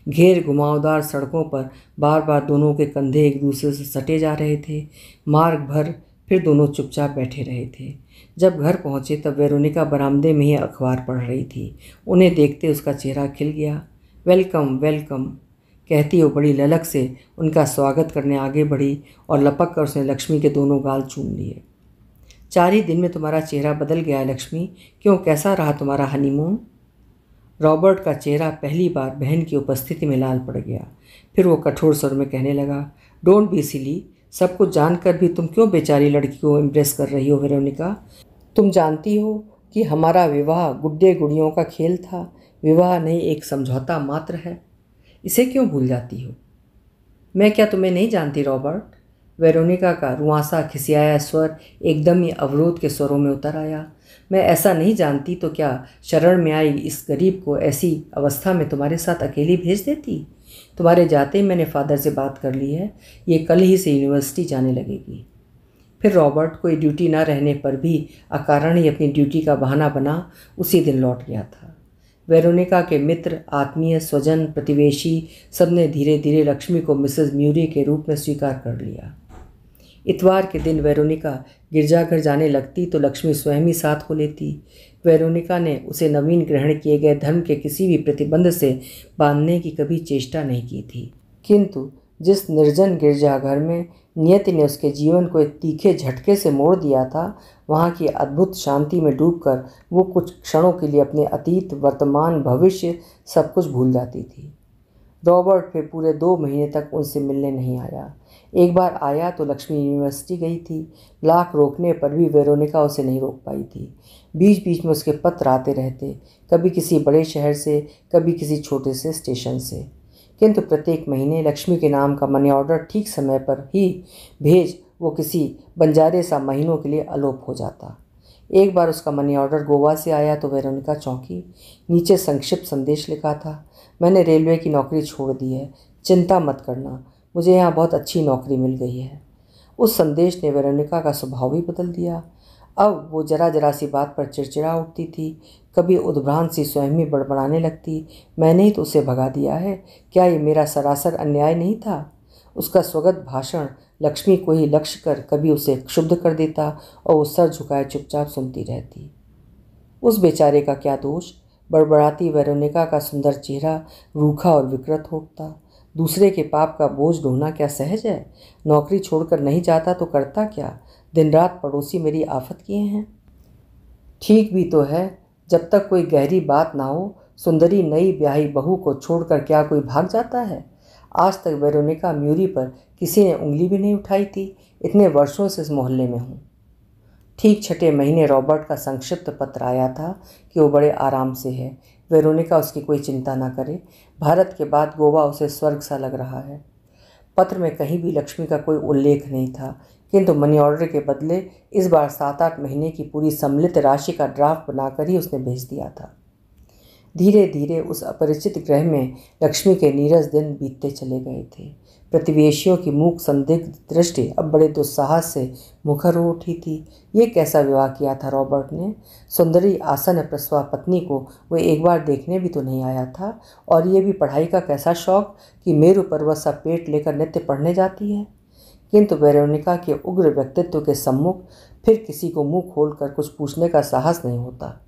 घेर घुमावदार सड़कों पर बार बार दोनों के कंधे एक दूसरे से सटे जा रहे थे। मार्ग भर फिर दोनों चुपचाप बैठे रहे थे। जब घर पहुँचे तब वेरोनिका बरामदे में ही अखबार पढ़ रही थी। उन्हें देखते उसका चेहरा खिल गया। वेलकम वेलकम कहती वो बड़ी ललक से उनका स्वागत करने आगे बढ़ी और लपक कर उसने लक्ष्मी के दोनों गाल चूम लिए। 4 ही दिन में तुम्हारा चेहरा बदल गया है लक्ष्मी, क्यों, कैसा रहा तुम्हारा हनीमून? रॉबर्ट का चेहरा पहली बार बहन की उपस्थिति में लाल पड़ गया। फिर वो कठोर स्वर में कहने लगा, डोंट बी सिली, सब कुछ जानकर भी तुम क्यों बेचारी लड़की को इम्प्रेस कर रही हो वेरोनिका? तुम जानती हो कि हमारा विवाह गुड्डे गुड़ियों का खेल था, विवाह नहीं एक समझौता मात्र है। इसे क्यों भूल जाती हो? मैं क्या तुम्हें नहीं जानती रॉबर्ट? वेरोनिका का रुआंसा खिसियाया स्वर एकदम ही अवरोध के स्वरों में उतर आया। मैं ऐसा नहीं जानती तो क्या शरण में आई इस गरीब को ऐसी अवस्था में तुम्हारे साथ अकेली भेज देती? तुम्हारे जाते ही मैंने फादर से बात कर ली है, ये कल ही से यूनिवर्सिटी जाने लगेगी। फिर रॉबर्ट कोई ड्यूटी ना रहने पर भी अकारण ही अपनी ड्यूटी का बहाना बना उसी दिन लौट गया था। वेरोनिका के मित्र, आत्मीय, स्वजन, प्रतिवेशी सबने धीरे धीरे लक्ष्मी को मिसेस म्यूरी के रूप में स्वीकार कर लिया। इतवार के दिन वेरोनिका गिरजाघर जाने लगती तो लक्ष्मी स्वयं ही साथ हो लेती। वेरोनिका ने उसे नवीन ग्रहण किए गए धर्म के किसी भी प्रतिबंध से बांधने की कभी चेष्टा नहीं की थी, किंतु जिस निर्जन गिरजाघर में नियति ने उसके जीवन को एक तीखे झटके से मोड़ दिया था, वहाँ की अद्भुत शांति में डूबकर वो कुछ क्षणों के लिए अपने अतीत, वर्तमान, भविष्य सब कुछ भूल जाती थी। रॉबर्ट फिर पूरे 2 महीने तक उनसे मिलने नहीं आया। एक बार आया तो लक्ष्मी यूनिवर्सिटी गई थी। लाख रोकने पर भी वेरोनिका उसे नहीं रोक पाई थी। बीच बीच में उसके पत्र आते रहते, कभी किसी बड़े शहर से, कभी किसी छोटे से स्टेशन से, किंतु प्रत्येक महीने लक्ष्मी के नाम का मनी ऑर्डर ठीक समय पर ही भेज वो किसी बंजारे सा महीनों के लिए अलोप हो जाता। एक बार उसका मनी ऑर्डर गोवा से आया तो वेरोनिका चौंकी। नीचे संक्षिप्त संदेश लिखा था, मैंने रेलवे की नौकरी छोड़ दी है, चिंता मत करना, मुझे यहाँ बहुत अच्छी नौकरी मिल गई है। उस संदेश ने वेरोनिका का स्वभाव ही बदल दिया। अब वो जरा जरा सी बात पर चिड़चिड़ा उठती थी, कभी उद्भ्रांत सी स्वयं ही बड़बड़ाने लगती, मैंने ही तो उसे भगा दिया है, क्या ये मेरा सरासर अन्याय नहीं था? उसका स्वगत भाषण लक्ष्मी को ही लक्ष्य कर कभी उसे क्षुब्ध कर देता और वो सर झुकाए चुपचाप सुनती रहती। उस बेचारे का क्या दोष? बड़बड़ाती वेरोनिका का सुंदर चेहरा रूखा और विकृत होता। दूसरे के पाप का बोझ ढोना क्या सहज है? नौकरी छोड़कर नहीं जाता तो करता क्या? दिन रात पड़ोसी मेरी आफत किए हैं। ठीक भी तो है, जब तक कोई गहरी बात ना हो, सुंदरी नई ब्याही बहू को छोड़कर क्या कोई भाग जाता है? आज तक वेरोनिका म्यूरी पर किसी ने उंगली भी नहीं उठाई थी। इतने वर्षों से इस मोहल्ले में हूँ। ठीक 6ठे महीने रॉबर्ट का संक्षिप्त पत्र आया था कि वो बड़े आराम से है, वेरोनिका उसकी कोई चिंता ना करे, भारत के बाद गोवा उसे स्वर्ग सा लग रहा है। पत्र में कहीं भी लक्ष्मी का कोई उल्लेख नहीं था, किंतु मनी ऑर्डर के बदले इस बार 7-8 महीने की पूरी सम्मिलित राशि का ड्राफ्ट बनाकर ही उसने भेज दिया था। धीरे धीरे उस अपरिचित ग्रह में लक्ष्मी के नीरस दिन बीतते चले गए थे। प्रतिवेशियों की मूक संदिग्ध दृष्टि अब बड़े दुस्साहस से मुखर हो उठी थी। ये कैसा विवाह किया था रॉबर्ट ने? सुंदरी आसन प्रसवा पत्नी को वो एक बार देखने भी तो नहीं आया था, और ये भी पढ़ाई का कैसा शौक कि मेरु पर्वत सा पेट लेकर नित्य पढ़ने जाती है। किंतु वेरोनिका के उग्र व्यक्तित्व के सम्मुख फिर किसी को मुंह खोलकर कुछ पूछने का साहस नहीं होता।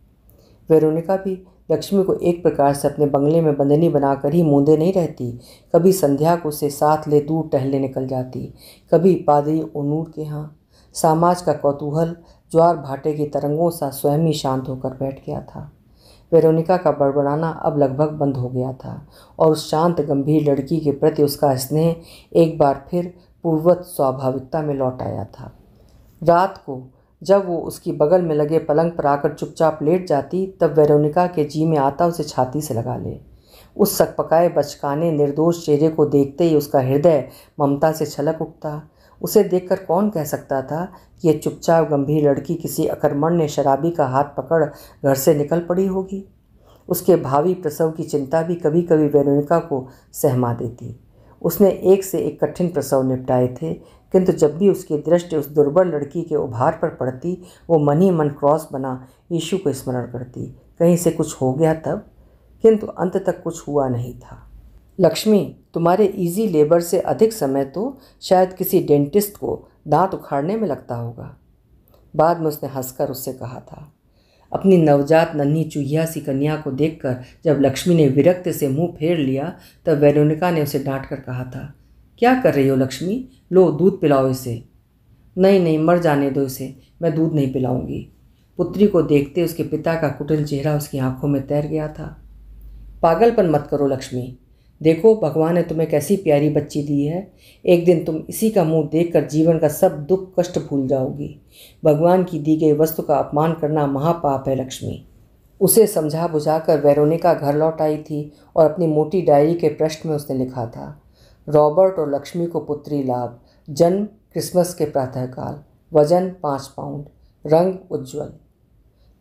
वेरोनिका भी लक्ष्मी को एक प्रकार से अपने बंगले में बंदनी बनाकर ही मूंदे नहीं रहती। कभी संध्या को उसे साथ ले दूर टहलने निकल जाती, कभी पादरी ओनूर के यहाँ। समाज का कौतूहल ज्वार भाटे की तरंगों सा स्वयं ही शांत होकर बैठ गया था। वेरोनिका का बड़बड़ाना अब लगभग बंद हो गया था और उस शांत गंभीर लड़की के प्रति उसका स्नेह एक बार फिर पूर्ववत स्वाभाविकता में लौट आया था। रात को जब वो उसकी बगल में लगे पलंग पर आकर चुपचाप लेट जाती, तब वेरोनिका के जी में आता उसे छाती से लगा ले। उस सकपकाए बचकाने निर्दोष चेहरे को देखते ही उसका हृदय ममता से छलक उठता। उसे देखकर कौन कह सकता था कि यह चुपचाप गंभीर लड़की किसी अकर्मण्य शराबी का हाथ पकड़ घर से निकल पड़ी होगी। उसके भावी प्रसव की चिंता भी कभी कभी वेरोनिका को सहमा देती। उसने एक से एक कठिन प्रसव निपटाए थे, किंतु जब भी उसकी दृष्टि उस दुर्बल लड़की के उभार पर पड़ती, वो मन ही मन क्रॉस बना यीशु को स्मरण करती। कहीं से कुछ हो गया तब, किंतु अंत तक कुछ हुआ नहीं था। लक्ष्मी, तुम्हारे इजी लेबर से अधिक समय तो शायद किसी डेंटिस्ट को दांत उखाड़ने में लगता होगा। बाद में उसने हंसकर उससे कहा था। अपनी नवजात नन्ही चूहिया सी कन्या को देखकर जब लक्ष्मी ने विरक्त से मुंह फेर लिया, तब वेरोनिका ने उसे डांट कर कहा था, क्या कर रही हो लक्ष्मी? लो दूध पिलाओ इसे। नहीं नहीं, मर जाने दो इसे, मैं दूध नहीं पिलाऊंगी। पुत्री को देखते उसके पिता का कुटिल चेहरा उसकी आंखों में तैर गया था। पागलपन मत करो लक्ष्मी, देखो भगवान ने तुम्हें कैसी प्यारी बच्ची दी है। एक दिन तुम इसी का मुंह देखकर जीवन का सब दुख कष्ट भूल जाओगी। भगवान की दी गई वस्तु का अपमान करना महापाप है लक्ष्मी। उसे समझा बुझाकर वेरोनिका घर लौट आई थी और अपनी मोटी डायरी के पृष्ठ में उसने लिखा था, रॉबर्ट और लक्ष्मी को पुत्री लाभ, जन्म क्रिसमस के प्रातःकाल, वजन 5 पाउंड, रंग उज्ज्वल।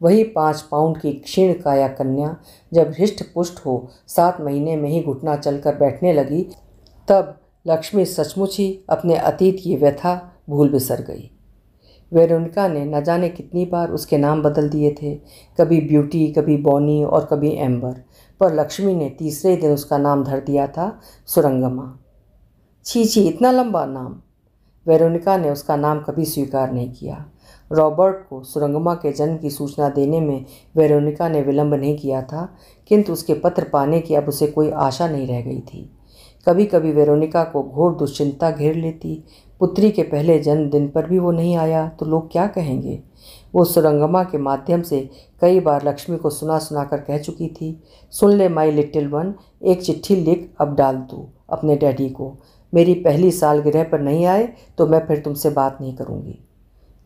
वही 5 पाउंड की क्षीण काया कन्या जब हृष्ट पुष्ट हो 7 महीने में ही घुटना चलकर बैठने लगी, तब लक्ष्मी सचमुच ही अपने अतीत की व्यथा भूल बिसर गई। वेरोनिका ने न जाने कितनी बार उसके नाम बदल दिए थे, कभी ब्यूटी, कभी बॉनी और कभी एम्बर, पर लक्ष्मी ने तीसरे दिन उसका नाम धर दिया था सुरंगमा। छी छी, इतना लंबा नाम। वेरोनिका ने उसका नाम कभी स्वीकार नहीं किया। रॉबर्ट को सुरंगमा के जन्म की सूचना देने में वेरोनिका ने विलंब नहीं किया था, किंतु उसके पत्र पाने की अब उसे कोई आशा नहीं रह गई थी। कभी कभी वेरोनिका को घोर दुश्चिंता घेर लेती। पुत्री के पहले जन्मदिन पर भी वो नहीं आया तो लोग क्या कहेंगे। वो सुरंगमा के माध्यम से कई बार लक्ष्मी को सुना सुना कर कह चुकी थी, सुन ले माई लिटिल वन, एक चिट्ठी लिख अब डाल तू अपने डैडी को। मेरी पहली सालगिरह पर नहीं आए तो मैं फिर तुमसे बात नहीं करूँगी।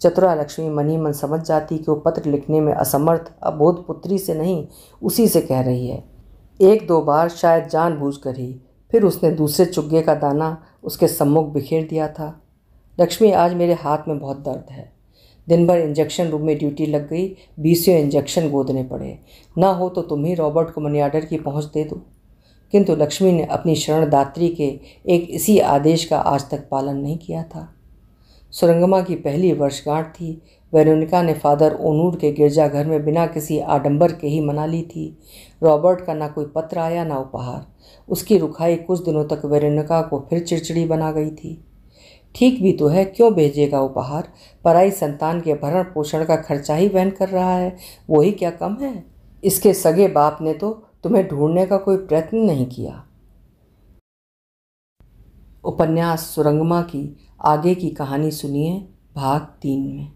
चतुरा लक्ष्मी मन ही मन समझ जाती कि वो पत्र लिखने में असमर्थ अबोध पुत्री से नहीं, उसी से कह रही है। 1-2 बार शायद जानबूझकर ही फिर उसने दूसरे चुग्गे का दाना उसके सम्मुख बिखेर दिया था। लक्ष्मी, आज मेरे हाथ में बहुत दर्द है। दिन भर इंजेक्शन रूम में ड्यूटी लग गई, 20 इंजेक्शन गोदने पड़े। ना हो तो तुम ही रॉबर्ट को मनी आर्डर की पहुँच दे दो। किंतु लक्ष्मी ने अपनी शरणदात्री के एक इसी आदेश का आज तक पालन नहीं किया था। सुरंगमा की पहली वर्षगांठ थी। वेरोनिका ने फादर ओनूर के गिरजाघर में बिना किसी आडंबर के ही मना ली थी। रॉबर्ट का ना कोई पत्र आया ना उपहार। उसकी रुखाई कुछ दिनों तक वेरोनिका को फिर चिड़चिड़ी बना गई थी। ठीक भी तो है, क्यों भेजेगा उपहार? पराई संतान के भरण पोषण का खर्चा ही वहन कर रहा है, वही क्या कम है? इसके सगे बाप ने तो तुम्हें ढूंढने का कोई प्रयत्न नहीं किया। उपन्यास सुरंगमा की आगे की कहानी सुनिए भाग 3 में।